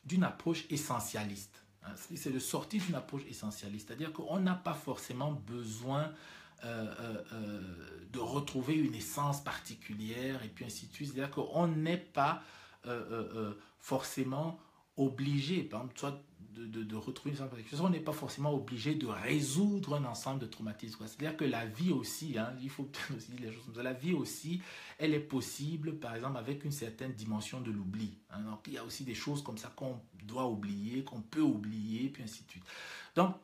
d'une approche essentialiste. C'est de sortir d'une approche essentialiste. C'est-à-dire qu'on n'a pas forcément besoin de retrouver une essence particulière et puis ainsi de suite. C'est-à-dire qu'on n'est pas forcément obligé, par exemple, soit de retrouver une essence particulière, on n'est pas forcément obligé de résoudre un ensemble de traumatismes. C'est-à-dire que la vie aussi, hein, il faut aussi dire les choses comme ça, la vie aussi, elle est possible, par exemple, avec une certaine dimension de l'oubli. Hein. Donc, il y a aussi des choses comme ça qu'on doit oublier, qu'on peut oublier, puis ainsi de suite. Donc,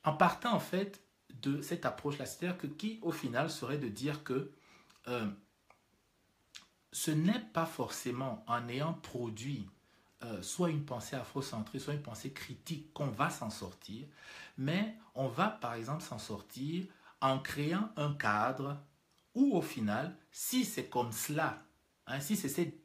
en partant, en fait, de cette approche-là, c'est-à-dire que qui, au final, serait de dire que ce n'est pas forcément en ayant produit soit une pensée afrocentrée, soit une pensée critique qu'on va s'en sortir, mais on va, par exemple, s'en sortir en créant un cadre où, au final, si c'est comme cela, hein, si c'est cette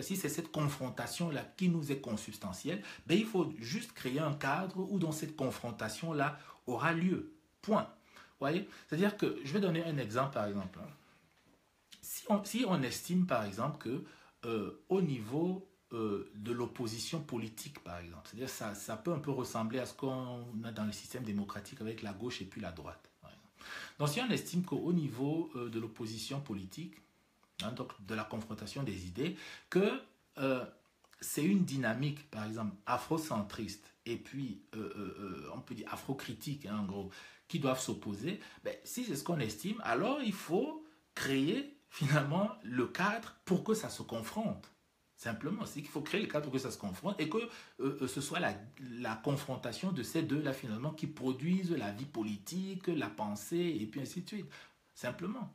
si c'est cette confrontation-là qui nous est consubstantielle, ben, il faut juste créer un cadre où dans cette confrontation-là aura lieu. Point. Vous voyez? C'est-à-dire que, je vais donner un exemple, par exemple. Si on estime, par exemple, que au niveau de l'opposition politique, par exemple, c'est-à-dire ça peut un peu ressembler à ce qu'on a dans le système démocratique avec la gauche et puis la droite. Donc, si on estime qu'au niveau de l'opposition politique, hein, donc de la confrontation des idées, que c'est une dynamique, par exemple, afrocentriste et puis, on peut dire afrocritique, hein, en gros, qui doivent s'opposer, ben, si c'est ce qu'on estime, alors il faut créer finalement le cadre pour que ça se confronte. Simplement, c'est qu'il faut créer le cadre pour que ça se confronte et que ce soit la confrontation de ces deux-là finalement qui produisent la vie politique, la pensée et puis ainsi de suite. Simplement.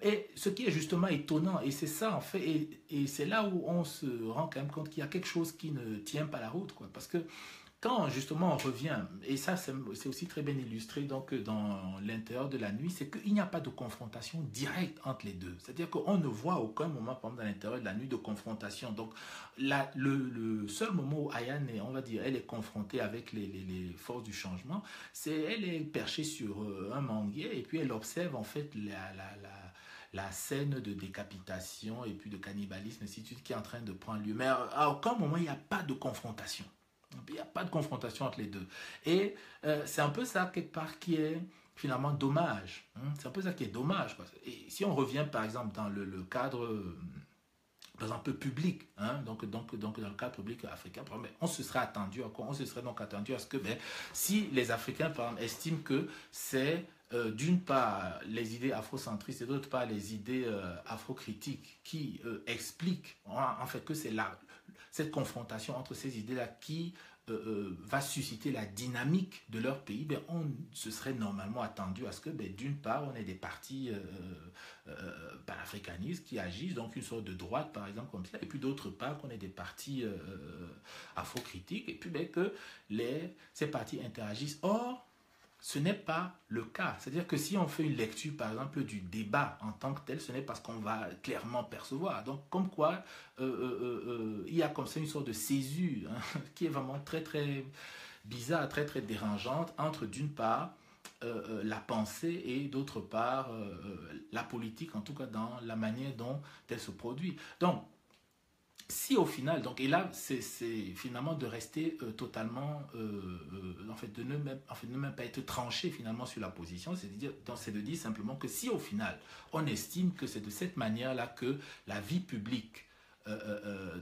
Et ce qui est justement étonnant, et c'est ça en fait, et c'est là où on se rend quand même compte qu'il y a quelque chose qui ne tient pas la route, quoi. Parce que quand justement on revient, et ça c'est aussi très bien illustré donc, dans l'intérieur de la nuit, c'est qu'il n'y a pas de confrontation directe entre les deux. C'est-à-dire qu'on ne voit aucun moment, par exemple, dans l'intérieur de la nuit, de confrontation. Donc le seul moment où Ayane, on va dire, elle est confrontée avec les forces du changement, elle est perchée sur un manguier et puis elle observe en fait la scène de décapitation et puis de cannibalisme, ainsi de suite, qui est en train de prendre lieu. Mais à aucun moment, il n'y a pas de confrontation. Il n'y a pas de confrontation entre les deux. Et c'est un peu ça, quelque part, qui est finalement dommage. Hein. C'est un peu ça qui est dommage. Quoi. Et si on revient, par exemple, dans le cadre, par exemple, public, hein, donc dans le cadre public africain, on se serait attendu à quoi? On se serait donc attendu à ce que, ben, si les Africains, par exemple, estiment que c'est d'une part les idées afrocentristes et d'autre part les idées afrocritiques qui expliquent en fait que c'est cette confrontation entre ces idées-là qui va susciter la dynamique de leur pays, ben, on se serait normalement attendu à ce que, ben, d'une part, on ait des partis panafricanistes qui agissent, donc une sorte de droite, par exemple, comme ça, et puis d'autre part, qu'on ait des partis afrocritiques, et puis ben, que ces partis interagissent. Or, ce n'est pas le cas. C'est-à-dire que si on fait une lecture, par exemple, du débat en tant que tel, ce n'est pas ce qu'on va clairement percevoir. Donc, comme quoi, il y a comme ça une sorte de césure hein, qui est vraiment très, très bizarre, très, très dérangeante entre, d'une part, la pensée et d'autre part, la politique, en tout cas dans la manière dont elle se produit. Donc, si au final, donc, et là, c'est finalement de rester totalement, en fait, de ne même pas être tranché finalement sur la position, c'est de dire simplement que si au final, on estime que c'est de cette manière-là que la vie publique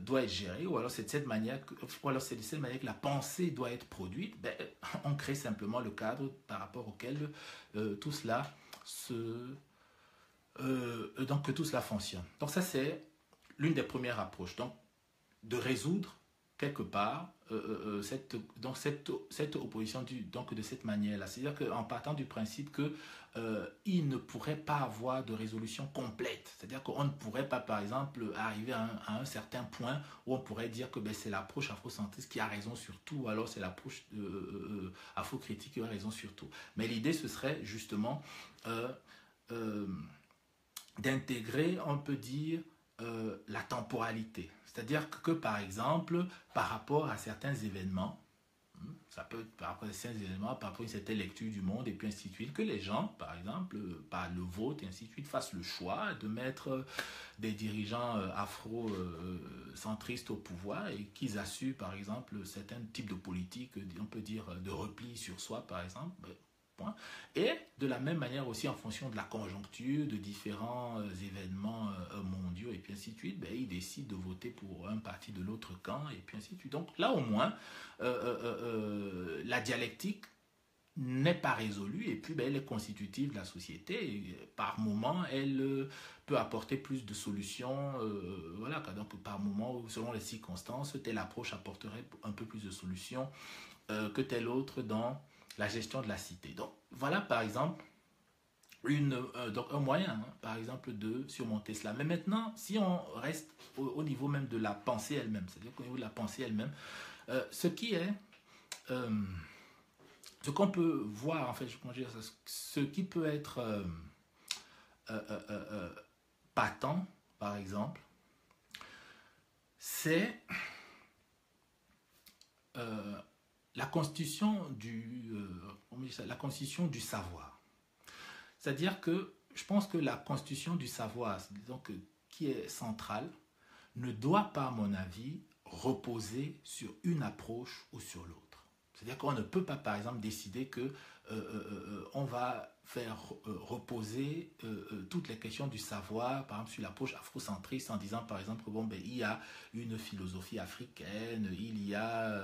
doit être gérée, ou alors c'est de cette manière que, la pensée doit être produite, ben, on crée simplement le cadre par rapport auquel tout cela donc que tout cela fonctionne. Donc ça c'est l'une des premières approches, donc de résoudre quelque part cette opposition donc de cette manière-là. C'est-à-dire qu'en partant du principe que il ne pourrait pas avoir de résolution complète. C'est-à-dire qu'on ne pourrait pas, par exemple, arriver à un certain point où on pourrait dire que ben, c'est l'approche afrocentriste qui a raison sur tout, alors c'est l'approche afrocritique qui a raison sur tout. Mais l'idée, ce serait justement d'intégrer, on peut dire, la temporalité. C'est-à-dire que, par exemple, par rapport à certains événements, ça peut être par rapport à certains événements, par rapport à une certaine lecture du monde, et puis ainsi de suite, que les gens, par exemple, par le vote, et ainsi de suite, fassent le choix de mettre des dirigeants afro-centristes au pouvoir et qu'ils assurent, par exemple, certains types de politiques, on peut dire, de repli sur soi, par exemple. point. Et de la même manière aussi en fonction de la conjoncture, de différents événements mondiaux et puis ainsi de suite, ben, ils décident de voter pour un parti de l'autre camp et puis ainsi de suite. Donc là au moins, la dialectique n'est pas résolue et puis ben, elle est constitutive de la société. Et par moment, elle peut apporter plus de solutions. Voilà, donc par moment, selon les circonstances, telle approche apporterait un peu plus de solutions que telle autre dans la gestion de la cité. Donc voilà par exemple donc un moyen, hein, par exemple, de surmonter cela. Mais maintenant, si on reste au niveau même de la pensée elle-même, c'est-à-dire qu'au niveau de la pensée elle-même, ce qui est... ce qu'on peut voir, en fait, ce qui peut être patent, par exemple, c'est la constitution la constitution du savoir. C'est-à-dire que je pense que la constitution du savoir, donc, qui est centrale, ne doit pas, à mon avis, reposer sur une approche ou sur l'autre. C'est-à-dire qu'on ne peut pas, par exemple, décider que on va faire reposer toutes les questions du savoir, par exemple, sur l'approche afrocentriste, en disant, par exemple, que bon, ben, il y a une philosophie africaine, il y a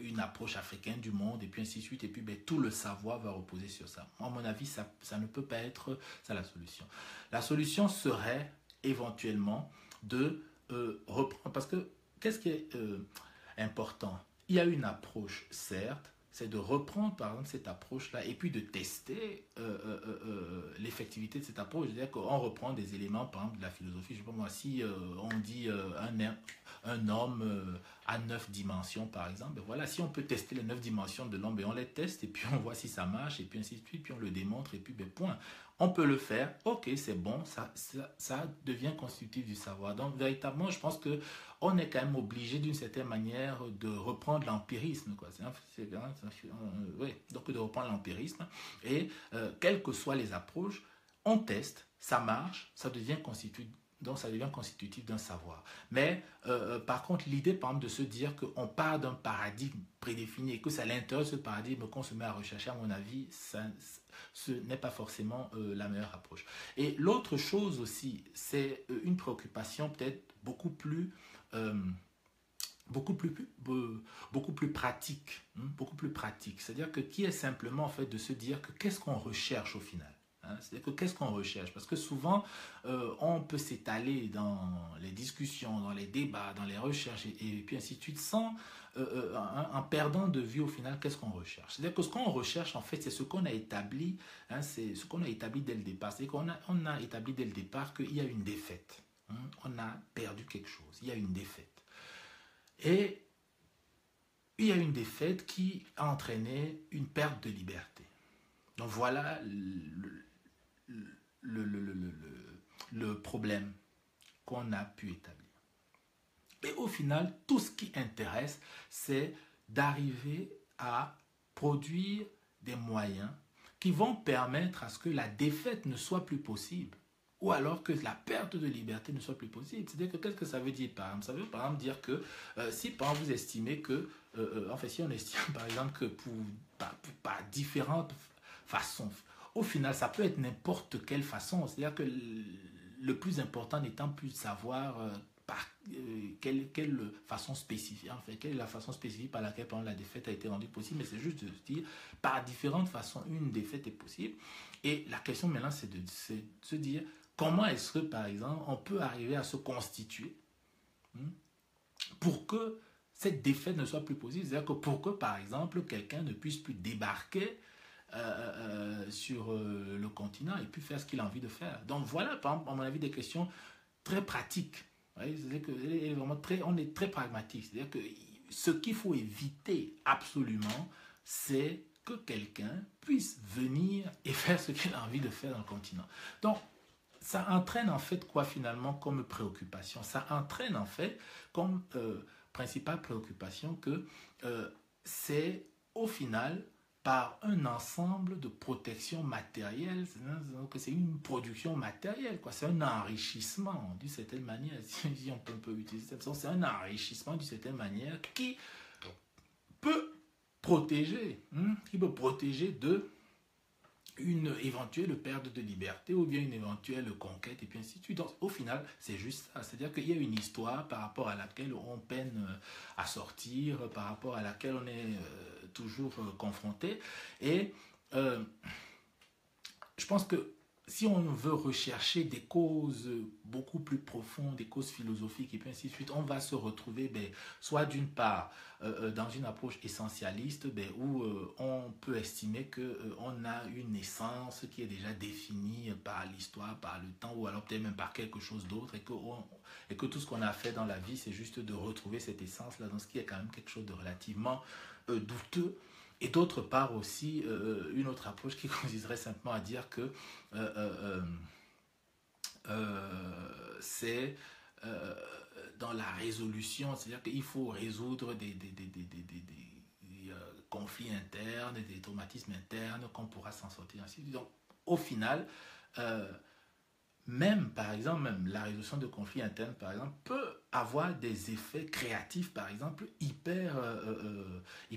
une approche africaine du monde, et puis ainsi de suite, et puis ben, tout le savoir va reposer sur ça. À mon avis, ça ne peut pas être ça la solution. La solution serait éventuellement de reprendre, parce que qu'est-ce qui est important? Il y a une approche, certes, c'est de reprendre par exemple cette approche-là et puis de tester l'effectivité de cette approche. C'est-à-dire qu'on reprend des éléments, par exemple, de la philosophie. Je ne sais pas moi, si on dit un homme à 9 dimensions, par exemple, ben voilà, si on peut tester les 9 dimensions de l'homme, ben on les teste et puis on voit si ça marche et puis ainsi de suite, puis on le démontre et puis ben point. On peut le faire, ok, c'est bon, ça devient constitutif du savoir. Donc, véritablement, je pense que on est quand même obligé d'une certaine manière de reprendre l'empirisme, quoi. Donc de reprendre l'empirisme et quelles que soient les approches, on teste, ça marche, ça devient constitutif. Donc ça devient constitutif d'un savoir. Mais par contre, l'idée, par exemple, de se dire qu'on part d'un paradigme prédéfini et que c'est à l'intérieur de ce paradigme qu'on se met à rechercher, à mon avis, ce n'est pas forcément la meilleure approche. Et l'autre chose aussi, c'est une préoccupation peut-être beaucoup plus pratique, beaucoup plus pratique. C'est-à-dire que qui est simplement en fait de se dire que qu'est-ce qu'on recherche au final. C'est-à-dire que qu'est-ce qu'on recherche? Parce que souvent, on peut s'étaler dans les discussions, dans les débats, dans les recherches et puis ainsi de suite, en perdant de vue au final qu'est-ce qu'on recherche. C'est-à-dire que ce qu'on recherche, en fait, c'est ce qu'on a établi, c'est ce qu'on a établi dès le départ. C'est-à-dire qu'on a établi dès le départ qu'il y a une défaite. On a perdu quelque chose, il y a une défaite. Et il y a une défaite qui a entraîné une perte de liberté. Donc voilà le problème qu'on a pu établir. Et au final, tout ce qui intéresse, c'est d'arriver à produire des moyens qui vont permettre à ce que la défaite ne soit plus possible. Ou alors que la perte de liberté ne soit plus possible. C'est-à-dire que qu'est-ce que ça veut dire par exemple? Ça veut par exemple dire que si par exemple vous estimez que, en fait si on estime par exemple que par différentes façons, au final ça peut être n'importe quelle façon. C'est-à-dire que le plus important n'étant plus de savoir quelle façon spécifique, en fait, quelle est la façon spécifique par laquelle par exemple, la défaite a été rendue possible, mais c'est juste de se dire par différentes façons une défaite est possible. Et la question maintenant c'est de se dire comment est-ce que, par exemple, on peut arriver à se constituer pour que cette défaite ne soit plus possible? C'est-à-dire que pour que, par exemple, quelqu'un ne puisse plus débarquer sur le continent et puis faire ce qu'il a envie de faire. Donc voilà, par exemple, à mon avis, des questions très pratiques. C'est-à-dire que on est très pragmatique. C'est-à-dire que ce qu'il faut éviter absolument, c'est que quelqu'un puisse venir et faire ce qu'il a envie de faire dans le continent. Donc, ça entraîne en fait quoi finalement comme préoccupation? Ça entraîne en fait comme principale préoccupation que c'est au final par un ensemble de protections matérielles, c'est une production matérielle, quoi. C'est un enrichissement d'une certaine manière, si on peut utiliser cette façon, c'est un enrichissement d'une certaine manière qui peut protéger de une éventuelle perte de liberté ou bien une éventuelle conquête et puis ainsi de suite. Donc au final, c'est juste ça. C'est-à-dire qu'il y a une histoire par rapport à laquelle on peine à sortir, par rapport à laquelle on est toujours confronté. Et je pense que si on veut rechercher des causes beaucoup plus profondes, des causes philosophiques et puis ainsi de suite, on va se retrouver soit d'une part dans une approche essentialiste où on peut estimer qu'on a une essence qui est déjà définie par l'histoire, par le temps ou alors peut-être même par quelque chose d'autre et que tout ce qu'on a fait dans la vie, c'est juste de retrouver cette essence-là, dans ce qui est quand même quelque chose de relativement douteux. Et d'autre part aussi, une autre approche qui consisterait simplement à dire que c'est dans la résolution, c'est-à-dire qu'il faut résoudre des conflits internes, des traumatismes internes, qu'on pourra s'en sortir ainsi. Donc, au final, euh, même, par exemple, même la résolution de conflits internes, par exemple, peut avoir des effets créatifs, par exemple, hyper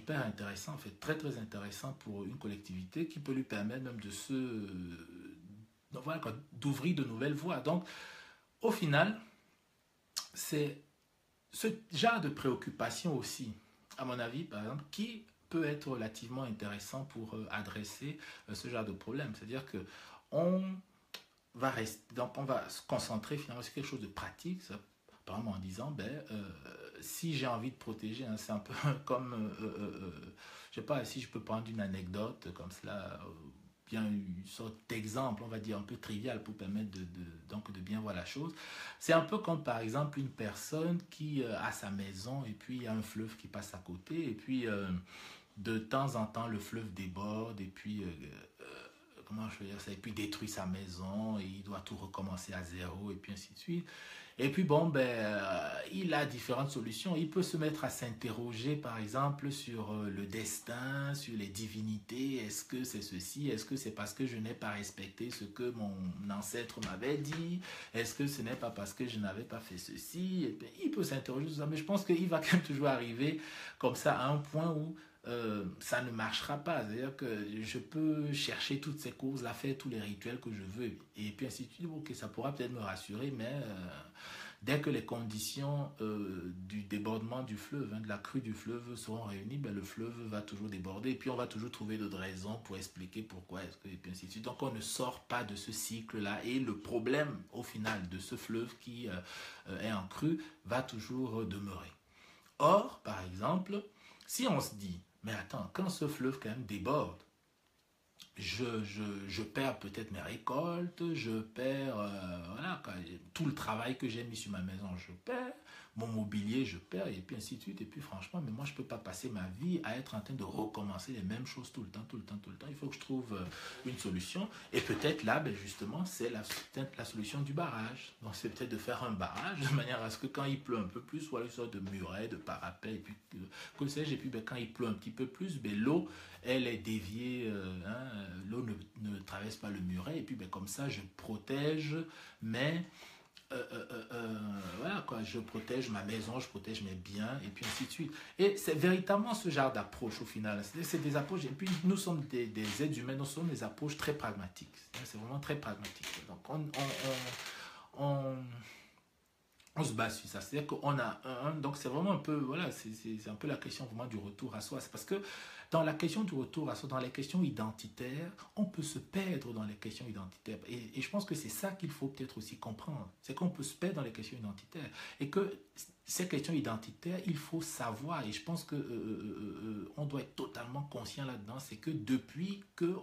intéressants, en fait, très, très intéressants pour une collectivité qui peut lui permettre même voilà, d'ouvrir de nouvelles voies. Donc, au final, c'est ce genre de préoccupation aussi, à mon avis, par exemple, qui peut être relativement intéressant pour adresser ce genre de problème. C'est-à-dire que on donc on va se concentrer finalement sur quelque chose de pratique, ça, apparemment en disant, si j'ai envie de protéger, hein, c'est un peu comme, je sais pas, si je peux prendre une anecdote comme cela, bien une sorte d'exemple, on va dire, un peu trivial pour permettre donc de bien voir la chose. C'est un peu comme par exemple une personne qui a sa maison et puis il y a un fleuve qui passe à côté et puis de temps en temps le fleuve déborde et puis comment je veux dire ça, et puis détruit sa maison et il doit tout recommencer à zéro et puis ainsi de suite. Et puis bon, il a différentes solutions. Il peut se mettre à s'interroger par exemple sur le destin, sur les divinités. Est-ce que c'est ceci? Est-ce que c'est parce que je n'ai pas respecté ce que mon ancêtre m'avait dit? Est-ce que ce n'est pas parce que je n'avais pas fait ceci? Et bien, il peut s'interroger sur ça, mais je pense qu'il va quand même toujours arriver comme ça à un point où ça ne marchera pas. C'est-à-dire que je peux chercher toutes ces causes-là, faire tous les rituels que je veux, et puis ainsi de suite. Ok, ça pourra peut-être me rassurer, mais dès que les conditions du débordement du fleuve, hein, de la crue du fleuve seront réunies, le fleuve va toujours déborder, et puis on va toujours trouver d'autres raisons pour expliquer pourquoi, et puis ainsi de suite. Donc on ne sort pas de ce cycle-là, et le problème, au final, de ce fleuve qui est en crue, va toujours demeurer. Or, par exemple, si on se dit, mais attends, quand ce fleuve quand même déborde, je perds peut-être mes récoltes, je perds voilà, tout le travail que j'ai mis sur ma maison, je perds, mon mobilier, je perds, et puis ainsi de suite. Et puis franchement, mais moi, je ne peux pas passer ma vie à être en train de recommencer les mêmes choses tout le temps, tout le temps, tout le temps. Il faut que je trouve une solution. Et peut-être là, justement, c'est la solution du barrage. Donc c'est peut-être de faire un barrage de manière à ce que quand il pleut un peu plus, soit une sorte de muret, de parapet, et puis que sais-je, et puis quand il pleut un petit peu plus, l'eau, elle est déviée, l'eau ne traverse pas le muret, et puis comme ça, je protège mes voilà quoi, je protège ma maison, je protège mes biens, et puis ainsi de suite. Et c'est véritablement ce genre d'approche au final. C'est des approches, et puis nous sommes des êtres humains, nous sommes des approches très pragmatiques. C'est vraiment très pragmatique. Donc on, on se base sur ça. C'est-à-dire qu'on a donc c'est vraiment un peu, voilà, c'est un peu la question vraiment du retour à soi. C'est parce que dans la question du retour à soi, dans les questions identitaires, on peut se perdre dans les questions identitaires. Et je pense que c'est ça qu'il faut peut-être aussi comprendre. C'est qu'on peut se perdre dans les questions identitaires. Et que ces questions identitaires, il faut savoir, et je pense que on doit être totalement conscient là-dedans, c'est que depuis que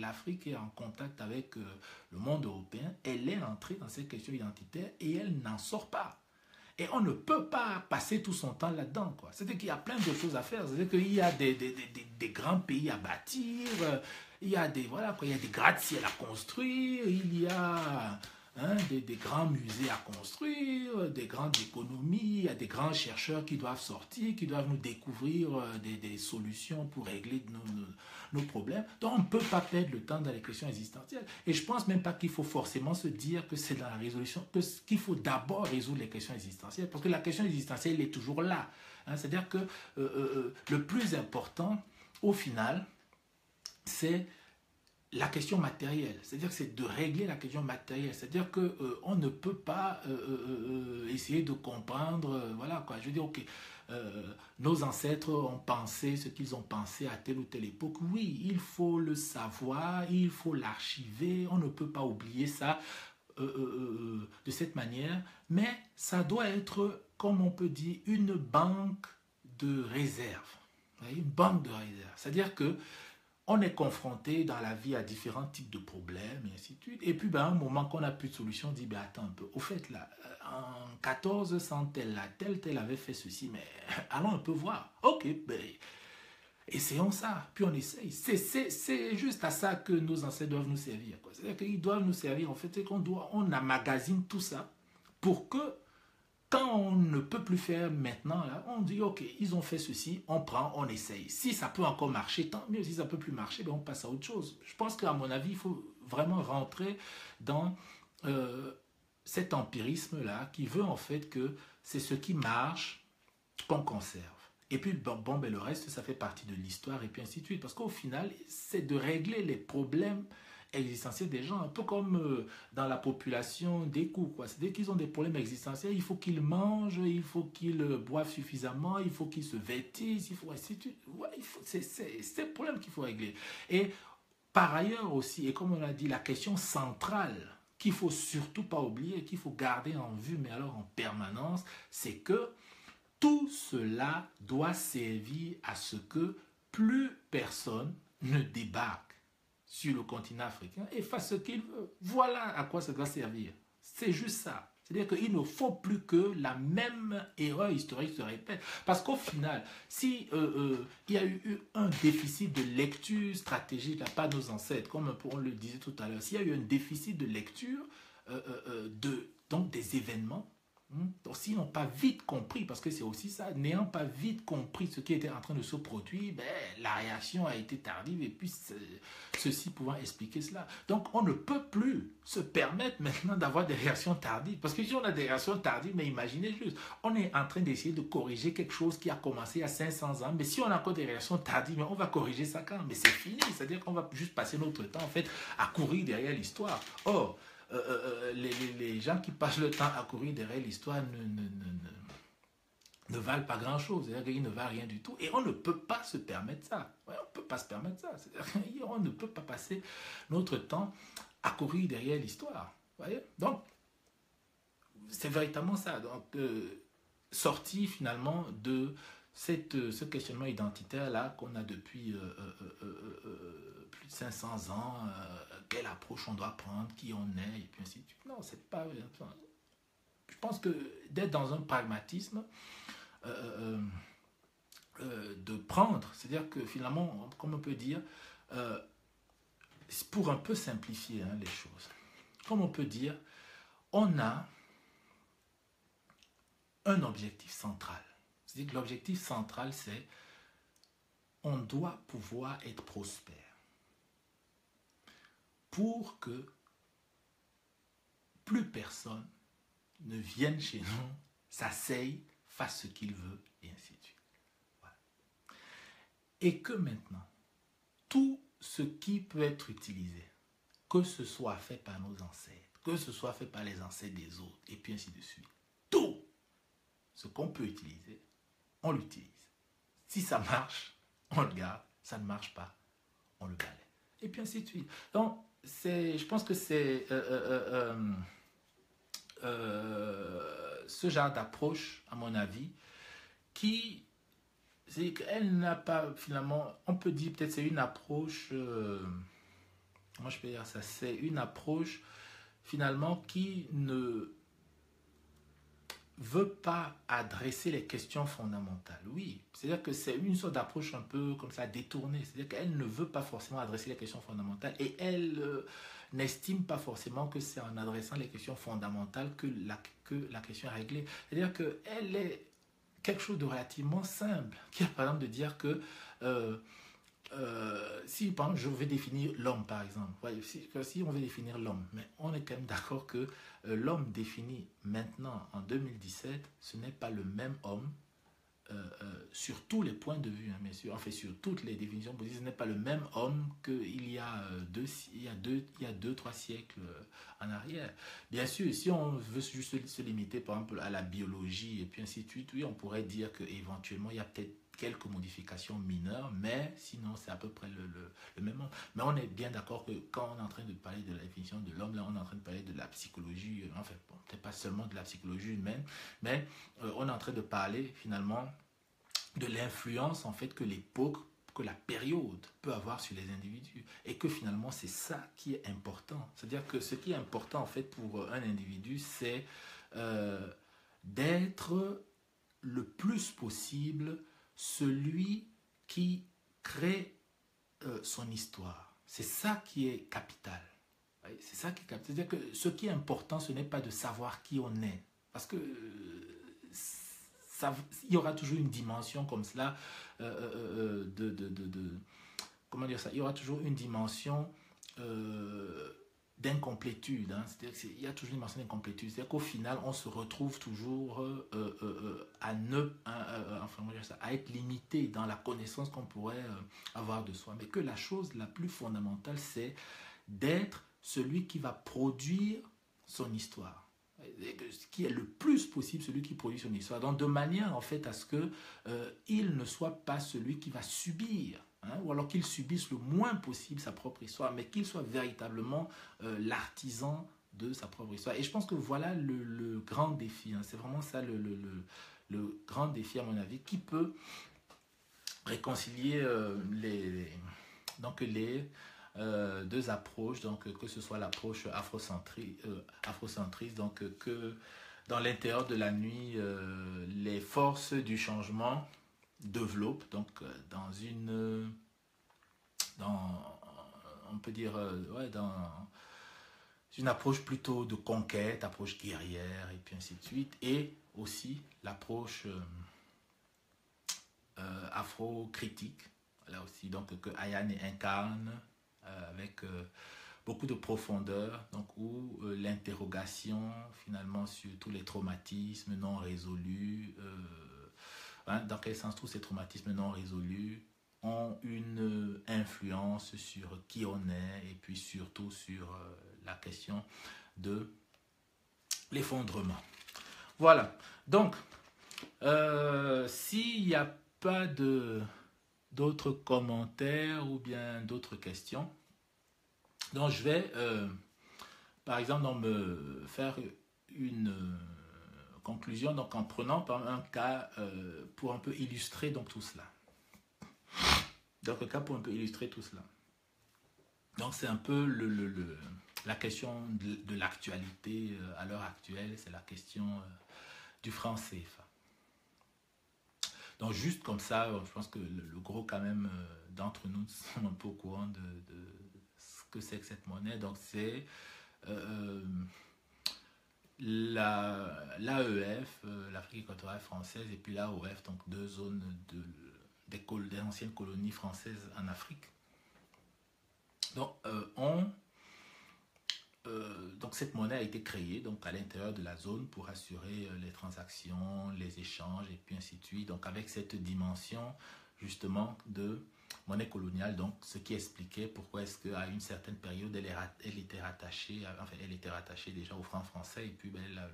l'Afrique est en contact avec le monde européen, elle est entrée dans ces questions identitaires et elle n'en sort pas. Et on ne peut pas passer tout son temps là-dedans, quoi. C'est-à-dire qu'il y a plein de choses à faire. C'est-à-dire qu'il y a des grands pays à bâtir, il y a voilà, quoi, il y a des gratte-ciel à construire, il y a des grands musées à construire, des grandes économies, il y a des grands chercheurs qui doivent sortir, qui doivent nous découvrir des solutions pour régler nos problèmes. Donc on ne peut pas perdre le temps dans les questions existentielles. Et je ne pense même pas qu'il faut forcément se dire que c'est dans la résolution, qu'il faut d'abord résoudre les questions existentielles, parce que la question existentielle elle est toujours là. C'est-à-dire que le plus important, au final, c'est la question matérielle, c'est-à-dire que c'est de régler la question matérielle, c'est-à-dire que on ne peut pas essayer de comprendre, voilà quoi, je veux dire, ok, nos ancêtres ont pensé ce qu'ils ont pensé à telle ou telle époque, oui, il faut le savoir, il faut l'archiver, on ne peut pas oublier ça de cette manière, mais ça doit être, comme on peut dire, une banque de réserve, une banque de réserve, c'est-à-dire que on est confronté dans la vie à différents types de problèmes, et ainsi de suite. Et puis, ben, à un moment qu'on n'a plus de solution, on dit, ben, attends un peu. Au fait, là, en 1400, tel avait fait ceci, mais allons un peu voir. Ok, ben, essayons ça. Puis on essaye. C'est juste à ça que nos ancêtres doivent nous servir. C'est-à-dire qu'ils doivent nous servir. En fait, c'est on emmagasine tout ça pour que quand on ne peut plus faire maintenant, là, on dit, ok, ils ont fait ceci, on prend, on essaye. Si ça peut encore marcher, tant mieux. Si ça ne peut plus marcher, ben on passe à autre chose. Je pense qu'à mon avis, il faut vraiment rentrer dans cet empirisme-là qui veut en fait que c'est ce qui marche qu'on conserve. Et puis, bon, ben, le reste, ça fait partie de l'histoire et puis ainsi de suite. Parce qu'au final, c'est de régler les problèmes existentiels des gens, un peu comme dans la population des coups, quoi. C'est dès qu'ils ont des problèmes existentiels, il faut qu'ils mangent, il faut qu'ils boivent suffisamment, il faut qu'ils se vêtissent, il faut ainsi de suite. Ouais, c'est le problème qu'il faut régler. Et par ailleurs aussi, et comme on l'a dit, la question centrale qu'il faut surtout pas oublier, qu'il faut garder en vue, mais alors en permanence, c'est que tout cela doit servir à ce que plus personne ne débarque sur le continent africain et fasse ce qu'il veut. Voilà à quoi ça doit servir. C'est juste ça. C'est-à-dire qu'il ne faut plus que la même erreur historique se répète. Parce qu'au final, si il y a eu un déficit de lecture stratégique de la part de nos ancêtres, comme on le disait tout à l'heure, s'il y a eu un déficit de lecture donc des événements, donc s'ils n'ont pas vite compris, parce que c'est aussi ça, n'ayant pas vite compris ce qui était en train de se produire, ben, la réaction a été tardive et puis ceci pouvant expliquer cela. Donc on ne peut plus se permettre maintenant d'avoir des réactions tardives, parce que si on a des réactions tardives, mais imaginez juste, on est en train d'essayer de corriger quelque chose qui a commencé il y a 500 ans, mais si on a encore des réactions tardives, mais on va corriger ça quand? Mais c'est fini, c'est-à-dire qu'on va juste passer notre temps en fait à courir derrière l'histoire. Or, les gens qui passent le temps à courir derrière l'histoire ne valent pas grand-chose, c'est-à-dire qu'ils ne valent rien du tout. Et on ne peut pas se permettre ça. Ouais, on ne peut pas se permettre ça. On ne peut pas passer notre temps à courir derrière l'histoire. Voyez. Donc, c'est véritablement ça. Donc, sorti finalement de ce questionnement identitaire-là qu'on a depuis plus de 500 ans, quelle approche on doit prendre, qui on est, et puis ainsi de suite. Non, c'est pas... Enfin, je pense que d'être dans un pragmatisme, de prendre, c'est-à-dire que finalement, comme on peut dire, pour un peu simplifier les choses, comme on peut dire, on a un objectif central. C'est-à-dire que l'objectif central, c'est on doit pouvoir être prospère pour que plus personne ne vienne chez nous, s'asseye, fasse ce qu'il veut, et ainsi de suite. Voilà. Et que maintenant, tout ce qui peut être utilisé, que ce soit fait par nos ancêtres, que ce soit fait par les ancêtres des autres, et puis ainsi de suite, tout ce qu'on peut utiliser, on l'utilise. Si ça marche, on le garde. Ça ne marche pas, on le balaie. Et puis ainsi de suite. Donc, je pense que c'est ce genre d'approche, à mon avis, qui, c'est qu'elle n'a pas, finalement, on peut dire peut-être c'est une approche, moi je peux dire ça, c'est une approche, finalement, qui ne veut pas adresser les questions fondamentales. Oui, c'est-à-dire que c'est une sorte d'approche un peu comme ça détournée. C'est-à-dire qu'elle ne veut pas forcément adresser les questions fondamentales et elle n'estime pas forcément que c'est en adressant les questions fondamentales que la question est réglée. C'est-à-dire qu'elle est quelque chose de relativement simple, qui est par exemple de dire que si par exemple je vais définir l'homme par exemple, si on veut définir l'homme, mais on est quand même d'accord que l'homme défini maintenant en 2017, ce n'est pas le même homme sur tous les points de vue, hein, bien sûr, en fait sur toutes les définitions bouddhistes, ce n'est pas le même homme qu'il y a deux, trois siècles en arrière. Bien sûr, si on veut juste se limiter par exemple à la biologie et puis ainsi de suite, oui, on pourrait dire qu'éventuellement il y a peut-être quelques modifications mineures, mais sinon c'est à peu près le même monde. Mais on est bien d'accord que quand on est en train de parler de la définition de l'homme, là on est en train de parler de la psychologie, enfin bon, peut-être pas seulement de la psychologie humaine, mais on est en train de parler finalement de l'influence en fait que l'époque, que la période peut avoir sur les individus, et que finalement c'est ça qui est important. C'est-à-dire que ce qui est important en fait pour un individu, c'est d'être le plus possible celui qui crée son histoire. C'est ça qui est capital. C'est ça qui est capital. C'est-à-dire que ce qui est important, ce n'est pas de savoir qui on est. Parce que il y aura toujours une dimension comme cela comment dire ça, il y aura toujours une dimension d'incomplétude, hein. C'est-à-dire qu'il y a toujours une dimension d'incomplétude, c'est-à-dire qu'au final on se retrouve toujours à être limité dans la connaissance qu'on pourrait avoir de soi, mais que la chose la plus fondamentale c'est d'être celui qui va produire son histoire, qui est le plus possible celui qui produit son histoire, donc de manière en fait à ce que il ne soit pas celui qui va subir, hein, ou alors qu'il subisse le moins possible sa propre histoire, mais qu'il soit véritablement l'artisan de sa propre histoire. Et je pense que voilà le grand défi, hein, c'est vraiment ça le grand défi à mon avis, qui peut réconcilier donc les deux approches, donc que ce soit l'approche afrocentriste, donc que dans l'intérieur de la nuit, les forces du changement développent, donc on peut dire, dans une approche plutôt de conquête, approche guerrière, et puis ainsi de suite, et aussi l'approche afro-critique, là aussi, donc que Ayane incarne, avec beaucoup de profondeur, donc où l'interrogation finalement sur tous les traumatismes non résolus, hein, dans quel sens tous ces traumatismes non résolus ont une influence sur qui on est, et puis surtout sur la question de l'effondrement. Voilà, donc s'il n'y a pas d'autres commentaires ou bien d'autres questions, donc je vais par exemple donc, me faire une conclusion, donc en prenant par un cas pour un peu illustrer donc tout cela. Donc un cas pour un peu illustrer tout cela. Donc c'est un peu la question de l'actualité à l'heure actuelle, c'est la question du franc CFA. Donc juste comme ça, je pense que le gros quand même d'entre nous sont un peu au courant de ce que c'est que cette monnaie. Donc c'est l'AEF, l'Afrique équatoriale française, et puis l'AOF, donc deux zones des anciennes colonies françaises en Afrique. Donc donc cette monnaie a été créée donc à l'intérieur de la zone pour assurer les transactions, les échanges et puis ainsi de suite. Donc avec cette dimension justement de monnaie coloniale, donc ce qui expliquait pourquoi est-ce qu'à une certaine période elle était rattachée, enfin elle était rattachée déjà au franc français, et puis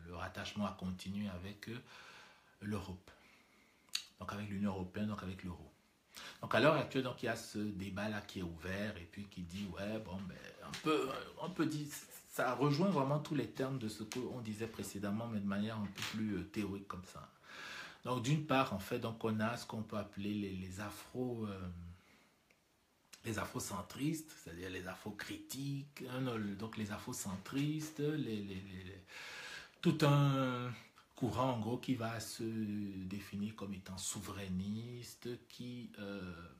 le rattachement a continué avec l'Europe, donc avec l'Union européenne, donc avec l'euro. Donc à l'heure actuelle, donc il y a ce débat là qui est ouvert et puis qui dit ouais bon ben on peut dire, ça rejoint vraiment tous les termes de ce qu'on disait précédemment, mais de manière un peu plus théorique comme ça. Donc d'une part en fait, donc on a ce qu'on peut appeler les afrocentristes, c'est-à-dire les afrocritiques, donc les afrocentristes, tout un courant en gros qui va se définir comme étant souverainiste, qui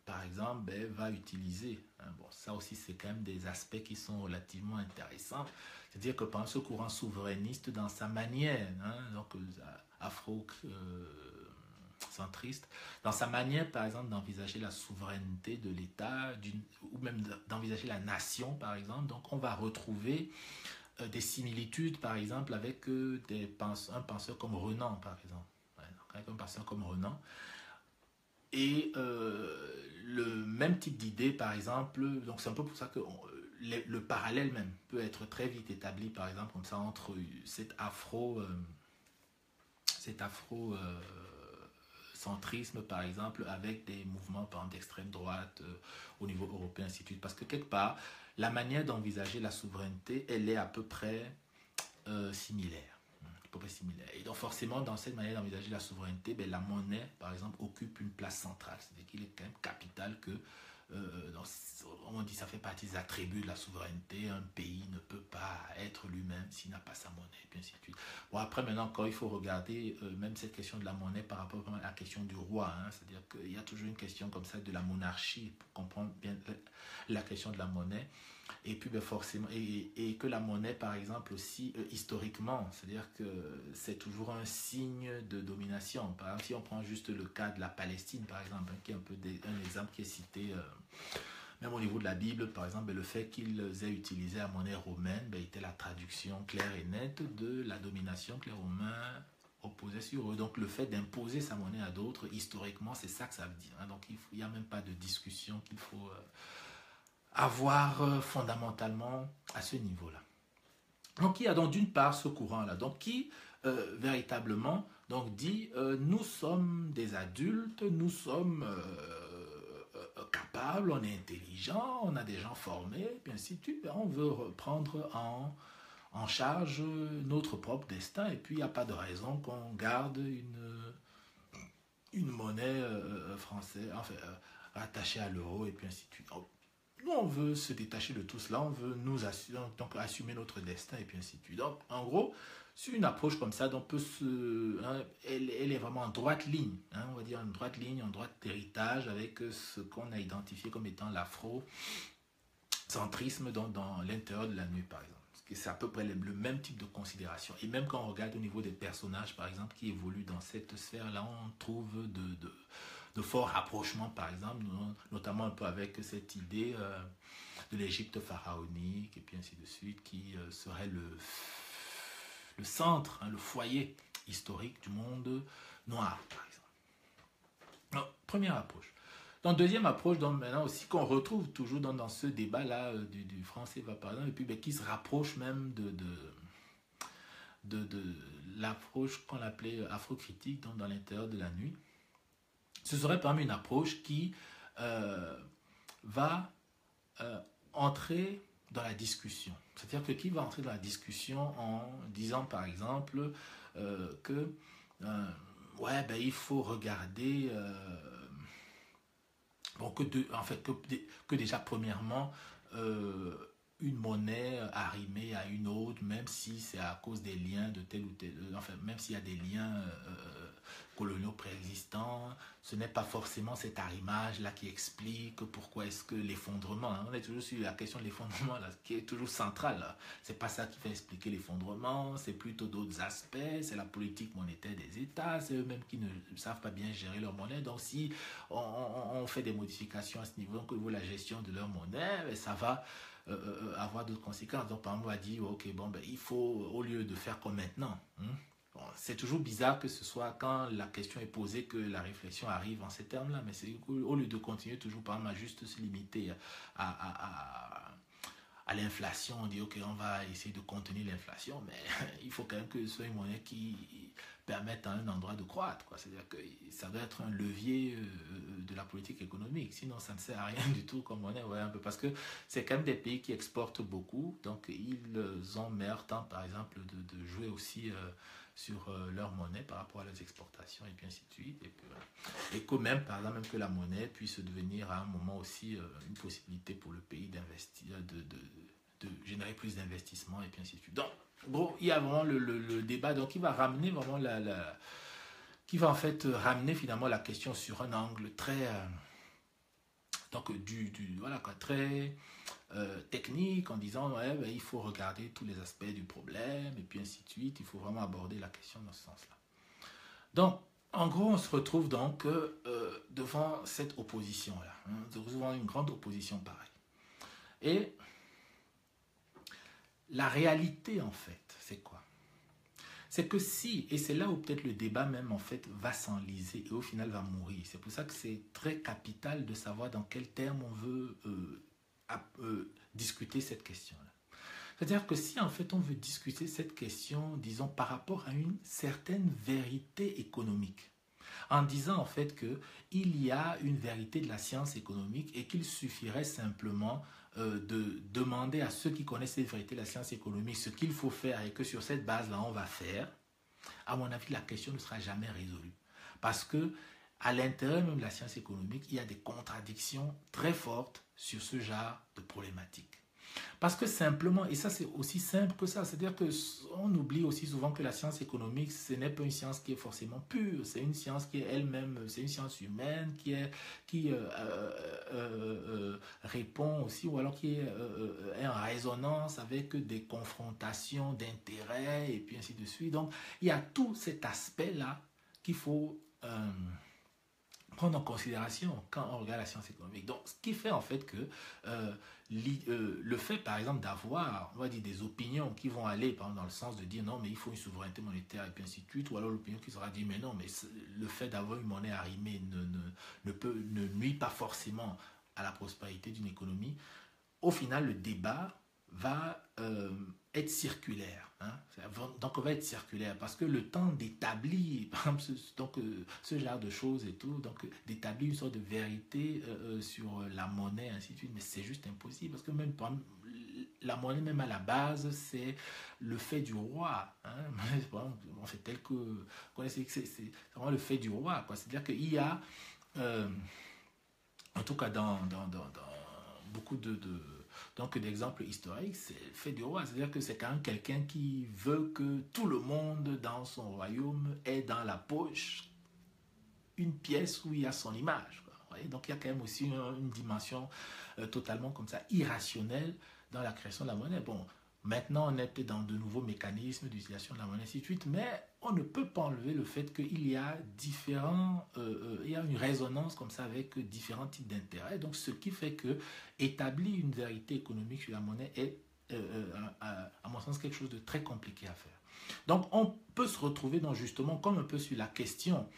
par exemple va utiliser, hein, bon ça aussi c'est quand même des aspects qui sont relativement intéressants, c'est-à-dire que par exemple ce courant souverainiste dans sa manière, hein, donc afro-centriste, dans sa manière par exemple d'envisager la souveraineté de l'État, ou même d'envisager la nation par exemple, donc on va retrouver des similitudes par exemple avec un penseur comme Renan par exemple. Ouais, donc avec un penseur comme Renan, le même type d'idée, par exemple, donc c'est un peu pour ça que le parallèle même peut être très vite établi, par exemple, comme ça, entre cet afro-centrisme, par exemple, avec des mouvements, par exemple, d'extrême droite au niveau européen, ainsi de suite. Parce que quelque part, la manière d'envisager la souveraineté, elle est à peu près similaire. Similaire. Et donc forcément, dans cette manière d'envisager la souveraineté, ben, la monnaie, par exemple, occupe une place centrale. C'est-à-dire qu'il est quand même capital que, on dit ça fait partie des attributs de la souveraineté. Un pays ne peut pas être lui-même s'il n'a pas sa monnaie, et puis ainsi de suite. Bon, après, maintenant, quand il faut regarder même cette question de la monnaie par rapport à la question du roi, hein, c'est-à-dire qu'il y a toujours une question comme ça de la monarchie, pour comprendre bien la question de la monnaie. Et puis ben forcément, et que la monnaie par exemple aussi historiquement, c'est-à-dire que c'est toujours un signe de domination. Par exemple, si on prend juste le cas de la Palestine par exemple, qui est un peu un exemple qui est cité même au niveau de la Bible par exemple, ben, le fait qu'ils aient utilisé la monnaie romaine ben, était la traduction claire et nette de la domination que les Romains opposaient sur eux. Donc le fait d'imposer sa monnaie à d'autres, historiquement, c'est ça que ça veut dire, hein. Donc il n'y a même pas de discussion qu'il faut avoir fondamentalement à ce niveau-là. Donc il y a donc d'une part ce courant-là, donc qui véritablement donc dit nous sommes des adultes, nous sommes capables, on est intelligents, on a des gens formés, et ainsi de suite, on veut reprendre en charge notre propre destin, et puis il n'y a pas de raison qu'on garde une monnaie française, enfin, attachée à l'euro, et puis ainsi de suite. Nous, on veut se détacher de tout cela, on veut nous assumer, donc assumer notre destin et puis ainsi de suite. Donc, en gros, sur une approche comme ça, donc elle est vraiment en droite ligne, hein, on va dire en droite ligne, en droite d'héritage avec ce qu'on a identifié comme étant l'afro-centrisme dans l'intérieur de la nuit, par exemple. C'est à peu près le même type de considération. Et même quand on regarde au niveau des personnages, par exemple, qui évoluent dans cette sphère-là, on trouve de forts rapprochements, par exemple, notamment un peu avec cette idée de l'Égypte pharaonique, et puis ainsi de suite, qui serait le centre, hein, le foyer historique du monde noir, par exemple. Donc, première approche. Donc, deuxième approche, donc maintenant aussi, qu'on retrouve toujours dans ce débat-là du français va par exemple, et puis ben, qui se rapproche même de l'approche qu'on appelait afrocritique dans l'intérieur de la nuit. Ce serait parmi une approche qui va entrer dans la discussion. C'est-à-dire que qui va entrer dans la discussion en disant par exemple que ouais, ben, il faut regarder bon, que déjà premièrement une monnaie arrimée à une autre, même si c'est à cause des liens de tel ou tel, enfin même s'il y a des liens coloniaux préexistants, ce n'est pas forcément cet arrimage-là qui explique pourquoi est-ce que l'effondrement, hein, on est toujours sur la question de l'effondrement, là, qui est toujours centrale. C'est pas ça qui fait expliquer l'effondrement, c'est plutôt d'autres aspects, c'est la politique monétaire des États, c'est eux-mêmes qui ne savent pas bien gérer leur monnaie. Donc si on fait des modifications à ce niveau, au niveau de la gestion de leur monnaie, ça va avoir d'autres conséquences. Donc par exemple, on va dire, ok, bon, ben, il faut, au lieu de faire comme maintenant, hein, bon, c'est toujours bizarre que ce soit quand la question est posée que la réflexion arrive en ces termes-là, mais c'est au lieu de continuer toujours par exemple à juste se limiter à l'inflation, on dit ok, on va essayer de contenir l'inflation, mais il faut quand même que ce soit une monnaie qui permette à un endroit de croître, quoi. C'est-à-dire que ça doit être un levier de la politique économique, sinon ça ne sert à rien du tout comme monnaie, ouais, un peu, parce que c'est quand même des pays qui exportent beaucoup, donc ils ont meilleur temps par exemple de jouer aussi sur leur monnaie par rapport à leurs exportations et puis ainsi de suite, et que même par exemple même que la monnaie puisse devenir à un moment aussi une possibilité pour le pays d'investir, de générer plus d'investissements et puis ainsi de suite. Donc bon, il y a vraiment le débat donc qui va ramener vraiment qui va en fait ramener finalement la question sur un angle très donc voilà quoi, très technique, en disant ouais, ben, il faut regarder tous les aspects du problème et puis ainsi de suite, il faut vraiment aborder la question dans ce sens-là. Donc en gros, on se retrouve donc devant cette opposition-là, hein, devant une grande opposition pareille. Et la réalité, en fait, c'est quoi? c'est que si, et c'est là où peut-être le débat même en fait va s'enliser et au final va mourir. C'est pour ça que c'est très capital de savoir dans quels termes on veut discuter cette question-là. C'est-à-dire que si en fait on veut discuter cette question, disons, par rapport à une certaine vérité économique, en disant en fait qu'il y a une vérité de la science économique et qu'il suffirait simplement de demander à ceux qui connaissent cette vérité de la science économique ce qu'il faut faire et que sur cette base-là on va faire, à mon avis la question ne sera jamais résolue. Parce que à l'intérieur même de la science économique, il y a des contradictions très fortes sur ce genre de problématiques. Parce que simplement, et ça c'est aussi simple que ça, c'est-à-dire qu'on oublie aussi souvent que la science économique, ce n'est pas une science qui est forcément pure, c'est une science qui est elle-même, c'est une science humaine qui répond aussi, ou alors qui est en résonance avec des confrontations d'intérêts et puis ainsi de suite. Donc il y a tout cet aspect-là qu'il faut prendre en considération quand on regarde la science économique. Donc, ce qui fait en fait que le fait, par exemple, d'avoir, on va dire, des opinions qui vont aller, par exemple, dans le sens de dire non, mais il faut une souveraineté monétaire et puis ainsi de suite, ou alors l'opinion qui sera dit mais non, mais le fait d'avoir une monnaie arrimée ne nuit pas forcément à la prospérité d'une économie. Au final, le débat va être circulaire. Hein? Donc, on va être circulaire parce que le temps d'établir, par exemple, ce genre de choses et tout, donc d'établir une sorte de vérité sur la monnaie, ainsi de suite, mais c'est juste impossible parce que même la monnaie, même à la base, c'est le fait du roi. Hein? On fait tel que c'est vraiment le fait du roi. C'est-à-dire qu'il y a, en tout cas dans beaucoup donc d'exemples historiques, c'est le fait du roi. C'est-à-dire que c'est quand même quelqu'un qui veut que tout le monde dans son royaume ait dans la poche une pièce où il y a son image. Donc il y a quand même aussi une dimension totalement comme ça, irrationnelle dans la création de la monnaie. Bon, maintenant on est peut-être dans de nouveaux mécanismes d'utilisation de la monnaie, ainsi de suite, mais on ne peut pas enlever le fait qu'il y a il y a une résonance comme ça avec différents types d'intérêts. Donc ce qui fait que établir une vérité économique sur la monnaie est, à mon sens, quelque chose de très compliqué à faire. Donc on peut se retrouver dans justement comme un peu sur la question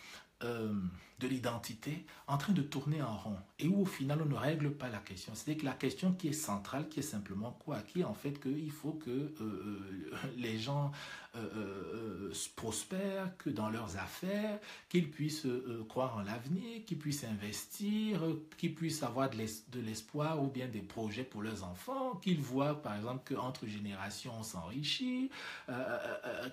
de l'identité en train de tourner en rond et où au final on ne règle pas la question. C'est-à-dire que la question qui est centrale, qui est simplement quoi? Qui est en fait qu'il faut que les gens prospèrent, que dans leurs affaires, qu'ils puissent croire en l'avenir, qu'ils puissent investir, qu'ils puissent avoir de l'espoir ou bien des projets pour leurs enfants, qu'ils voient par exemple qu'entre générations on s'enrichit,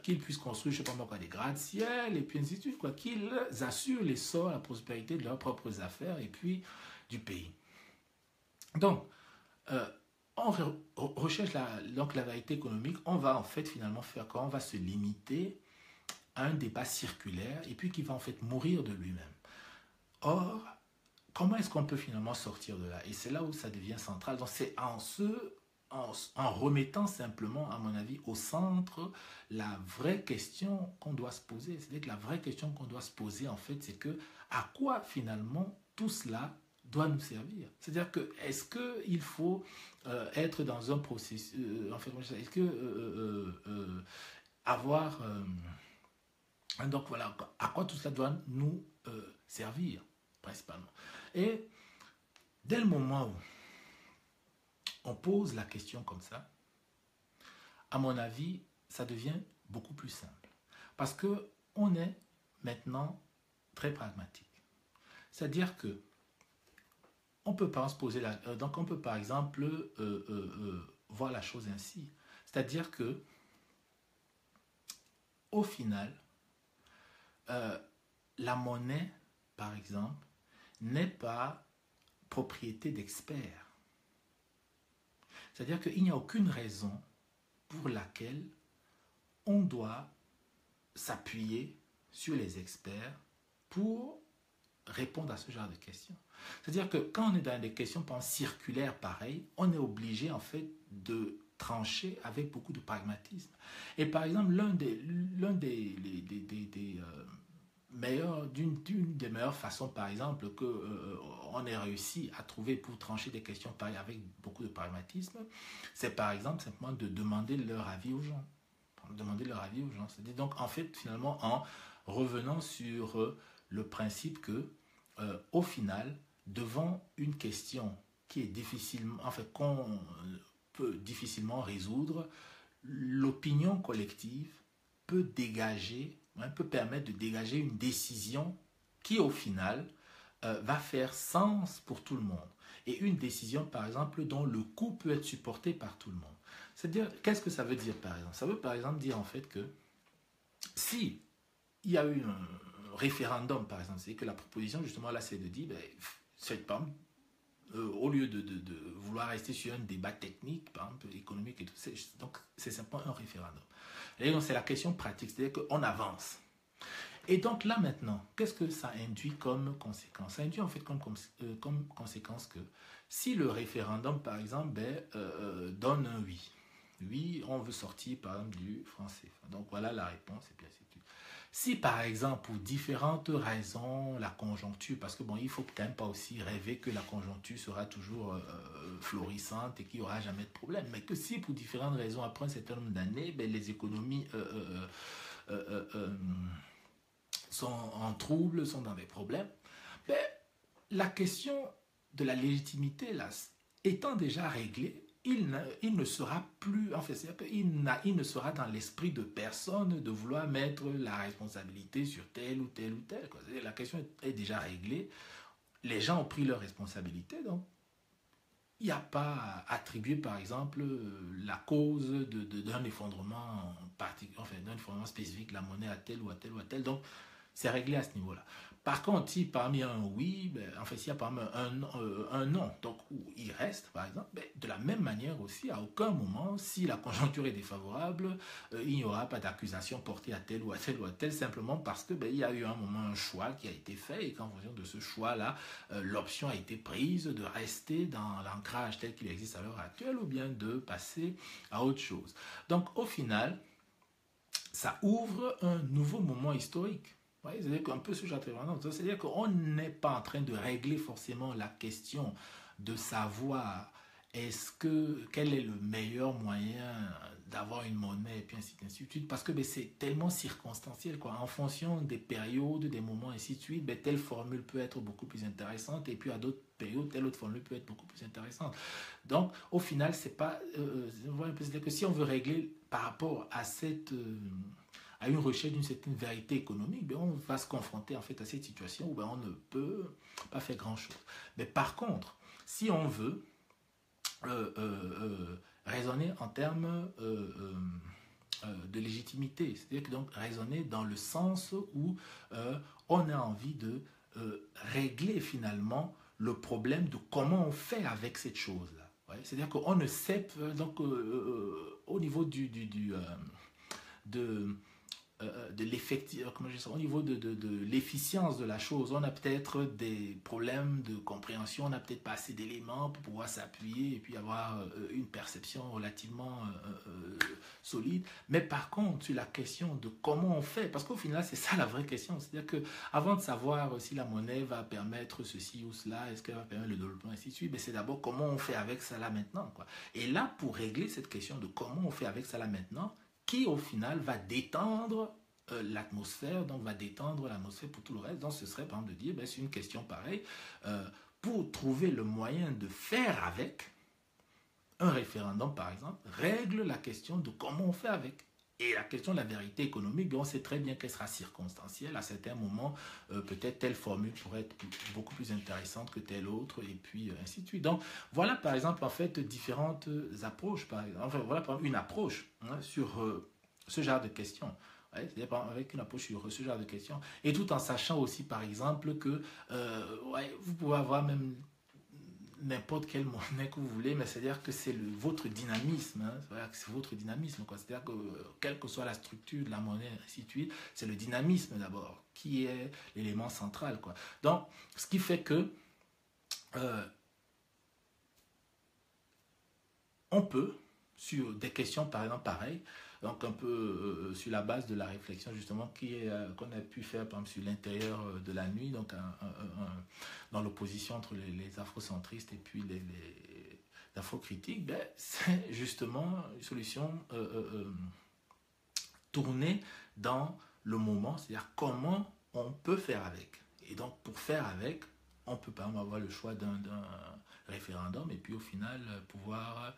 qu'ils puissent construire, je ne sais pas moi, des gratte-ciel et puis ainsi de suite, quoi, qu'ils assurent l'essor, la prospérité de leurs propres affaires et puis du pays. Donc, on recherche donc la vérité économique, on va en fait finalement faire quoi? On va se limiter à un débat circulaire et puis qui va en fait mourir de lui-même. Or, comment est-ce qu'on peut finalement sortir de là? Et c'est là où ça devient central. Donc c'est en remettant simplement, à mon avis, au centre la vraie question qu'on doit se poser. C'est-à-dire que la vraie question qu'on doit se poser, en fait, c'est que à quoi finalement tout cela doit nous servir? C'est-à-dire que est-ce qu'il faut être dans un processus, en fait, est-ce que avoir donc voilà, à quoi tout cela doit nous servir principalement? Et dès le moment où on pose la question comme ça, à mon avis, ça devient beaucoup plus simple. Parce qu'on est maintenant très pragmatique. C'est-à-dire que on peut pas se poser donc on peut par exemple voir la chose ainsi. C'est-à-dire que au final, la monnaie, par exemple, n'est pas propriété d'experts. C'est-à-dire qu'il n'y a aucune raison pour laquelle on doit s'appuyer sur les experts pour répondre à ce genre de questions. C'est-à-dire que quand on est dans des questions circulaires pareilles, on est obligé en fait de trancher avec beaucoup de pragmatisme. Et par exemple, l'une des meilleures façons, par exemple, qu'on ait réussi à trouver pour trancher des questions pareilles avec beaucoup de pragmatisme, c'est par exemple simplement de demander leur avis aux gens. demander leur avis aux gens. C'est-à-dire, donc, en fait, finalement, en revenant sur le principe que, au final, devant une question qui est difficilement, en fait, qu'on peut difficilement résoudre, l'opinion collective peut dégager, peut permettre de dégager une décision qui, au final, va faire sens pour tout le monde. Et une décision, par exemple, dont le coût peut être supporté par tout le monde. C'est-à-dire, qu'est-ce que ça veut dire, par exemple? Ça veut, par exemple, dire, en fait, que si il y a eu un référendum, par exemple, c'est que la proposition, justement, là, c'est de dire, ben, cette pomme, au lieu de vouloir rester sur un débat technique, par exemple, économique et tout, donc c'est simplement un référendum. Et donc, c'est la question pratique, c'est-à-dire qu'on avance. Et donc là maintenant, qu'est-ce que ça induit comme conséquence? Ça induit en fait comme conséquence que si le référendum, par exemple, donne un oui, oui, on veut sortir par exemple du français. Donc voilà la réponse et puis ainsi de suite. Si par exemple, pour différentes raisons, la conjoncture, parce que bon, il faut quand même pas aussi rêver que la conjoncture sera toujours florissante et qu'il n'y aura jamais de problème, mais que si pour différentes raisons, après un certain nombre d'années, les économies sont en trouble, sont dans des problèmes, ben, la question de la légitimité, là, étant déjà réglée, il ne sera plus, en fait, il ne sera dans l'esprit de personne de vouloir mettre la responsabilité sur tel ou tel ou tel. Quoi. La question est déjà réglée, les gens ont pris leurs responsabilités, donc il n'y a pas à attribuer, par exemple, la cause d'un effondrement particulier, enfin, d'un effondrement spécifique, la monnaie à tel ou à tel ou à tel. Donc, c'est réglé à ce niveau-là. Par contre, si parmi un oui, en fait, s'il y a parmi un non, donc où il reste, par exemple, de la même manière aussi, à aucun moment, si la conjoncture est défavorable, il n'y aura pas d'accusation portée à tel ou à tel ou à tel, simplement parce que il y a eu un moment un choix qui a été fait et qu'en fonction de ce choix-là, l'option a été prise de rester dans l'ancrage tel qu'il existe à l'heure actuelle ou bien de passer à autre chose. Donc, au final, ça ouvre un nouveau moment historique. Ouais, c'est-à-dire qu'un peu ce genre de référendum, c'est-à-dire qu'on n'est pas en train de régler forcément la question de savoir quel est le meilleur moyen d'avoir une monnaie et puis ainsi de suite, parce que c'est tellement circonstanciel, quoi. En fonction des périodes, des moments, ainsi de suite, telle formule peut être beaucoup plus intéressante et puis à d'autres périodes, telle autre formule peut être beaucoup plus intéressante. Donc, au final, c'est pas... c'est-à-dire que si on veut régler par rapport à à une recherche d'une certaine vérité économique, on va se confronter en fait à cette situation où on ne peut pas faire grand-chose. Mais par contre, si on veut raisonner en termes de légitimité, c'est-à-dire que donc raisonner dans le sens où on a envie de régler finalement le problème de comment on fait avec cette chose-là. Ouais, c'est-à-dire qu'on ne sait donc au niveau de l'effectif, au niveau de l'efficience de la chose, on a peut-être des problèmes de compréhension, on n'a peut-être pas assez d'éléments pour pouvoir s'appuyer et puis avoir une perception relativement solide. Mais par contre, sur la question de comment on fait, parce qu'au final, c'est ça la vraie question. C'est-à-dire qu'avant de savoir si la monnaie va permettre ceci ou cela, est-ce qu'elle va permettre le développement, ainsi de suite, c'est d'abord comment on fait avec ça là maintenant, quoi. Et là, pour régler cette question de comment on fait avec ça là maintenant, qui au final va détendre l'atmosphère, donc va détendre l'atmosphère pour tout le reste. Donc ce serait par exemple de dire, c'est une question pareille, pour trouver le moyen de faire avec un référendum par exemple, règle la question de comment on fait avec. Et la question de la vérité économique, on sait très bien qu'elle sera circonstancielle. À certains moments, peut-être telle formule pourrait être beaucoup plus intéressante que telle autre, et puis ainsi de suite. Donc, voilà par exemple, en fait, différentes approches. Enfin, voilà par exemple une approche sur ce genre de questions. Ouais, c'est-à-dire avec une approche sur ce genre de questions. Et tout en sachant aussi, par exemple, que vous pouvez avoir même n'importe quelle monnaie que vous voulez, mais c'est-à-dire que c'est votre dynamisme, c'est votre dynamisme, quoi. C'est-à-dire que quelle que soit la structure de la monnaie, ainsi de suite, c'est le dynamisme d'abord qui est l'élément central, quoi. Donc, ce qui fait que on peut, sur des questions par exemple pareilles, donc un peu sur la base de la réflexion justement qu'on a pu faire par exemple sur l'intérieur de la nuit, donc dans l'opposition entre les afrocentristes et puis les afrocritiques, c'est justement une solution tourner dans le moment, c'est-à-dire comment on peut faire avec. Et donc, pour faire avec, on peut pas avoir le choix d'un référendum et puis au final pouvoir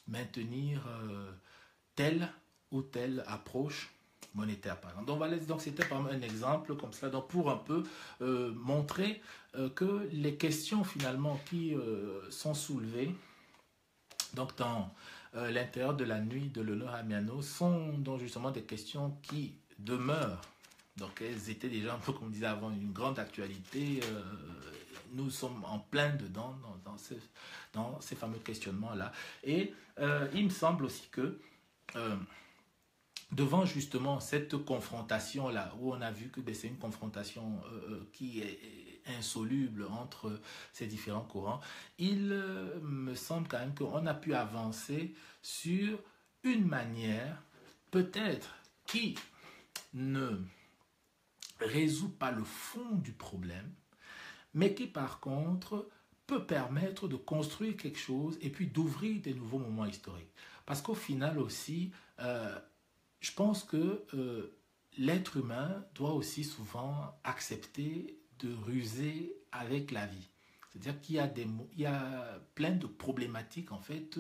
maintenir telle ou telle approche monétaire par exemple. Donc c'était par exemple un exemple comme ça, donc pour un peu montrer que les questions finalement qui sont soulevées donc dans l'intérieur de la nuit de l'honneur à Miano sont donc justement des questions qui demeurent. Donc elles étaient déjà un peu comme on disait avant une grande actualité. Nous sommes en plein dedans dans ces fameux questionnements là. Et il me semble aussi que devant justement cette confrontation là où on a vu que c'est une confrontation qui est insoluble entre ces différents courants, il me semble quand même qu'on a pu avancer sur une manière peut-être qui ne résout pas le fond du problème, mais qui par contre peut permettre de construire quelque chose et puis d'ouvrir des nouveaux moments historiques. Parce qu'au final aussi, je pense que l'être humain doit aussi souvent accepter de ruser avec la vie. C'est-à-dire qu'il y a plein de problématiques en fait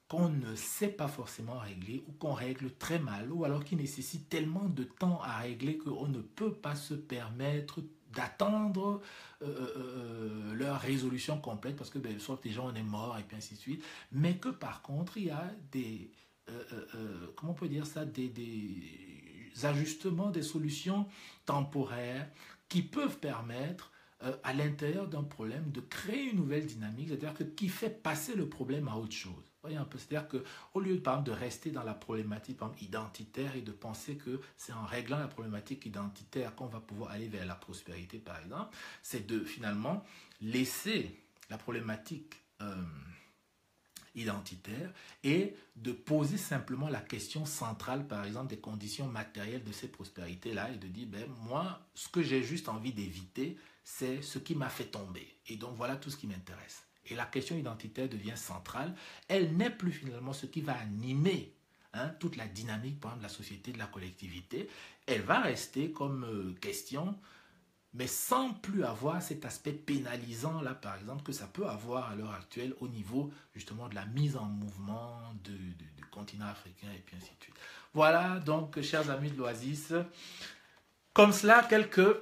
qu'on ne sait pas forcément régler ou qu'on règle très mal ou alors qui nécessitent tellement de temps à régler qu'on ne peut pas se permettre d'attendre leur résolution complète parce que soit déjà on est mort et puis ainsi de suite, mais que par contre il y a des comment on peut dire ça, des ajustements, des solutions temporaires qui peuvent permettre à l'intérieur d'un problème de créer une nouvelle dynamique, c'est-à-dire que qui fait passer le problème à autre chose. Voyez un peu, c'est-à-dire qu'au lieu par exemple, de rester dans la problématique par exemple, identitaire et de penser que c'est en réglant la problématique identitaire qu'on va pouvoir aller vers la prospérité par exemple, c'est de finalement laisser la problématique identitaire et de poser simplement la question centrale, par exemple, des conditions matérielles de cette prospérité-là et de dire, ben, moi, ce que j'ai juste envie d'éviter, c'est ce qui m'a fait tomber. Et donc, voilà tout ce qui m'intéresse. Et la question identitaire devient centrale. Elle n'est plus finalement ce qui va animer toute la dynamique, par exemple, de la société, de la collectivité. Elle va rester comme question, mais sans plus avoir cet aspect pénalisant là par exemple que ça peut avoir à l'heure actuelle au niveau justement de la mise en mouvement du continent africain et puis ainsi de suite. Voilà donc chers amis de l'Oasis, comme cela quelques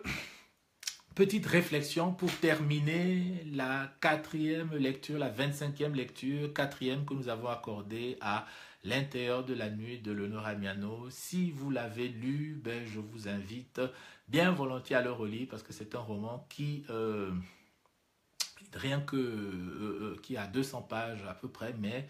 petites réflexions pour terminer la 4e lecture, la 25e lecture, 4e que nous avons accordée à l'intérieur de la nuit de l'honneur à Miano. Si vous l'avez lu, ben, je vous invite bien volontiers à le relire parce que c'est un roman qui, qui a 200 pages à peu près, mais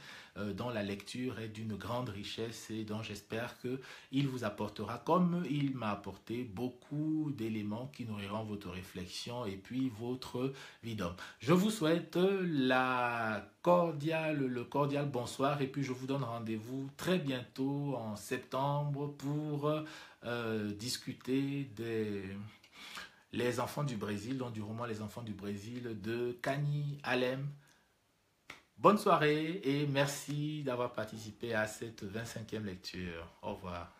dont la lecture est d'une grande richesse et dont j'espère qu'il vous apportera, comme il m'a apporté, beaucoup d'éléments qui nourriront votre réflexion et puis votre vie d'homme. Je vous souhaite le cordial bonsoir et puis je vous donne rendez-vous très bientôt en septembre pour discuter Les enfants du Brésil, donc du roman Les enfants du Brésil de Kani Alem. Bonne soirée et merci d'avoir participé à cette 25e lecture. Au revoir.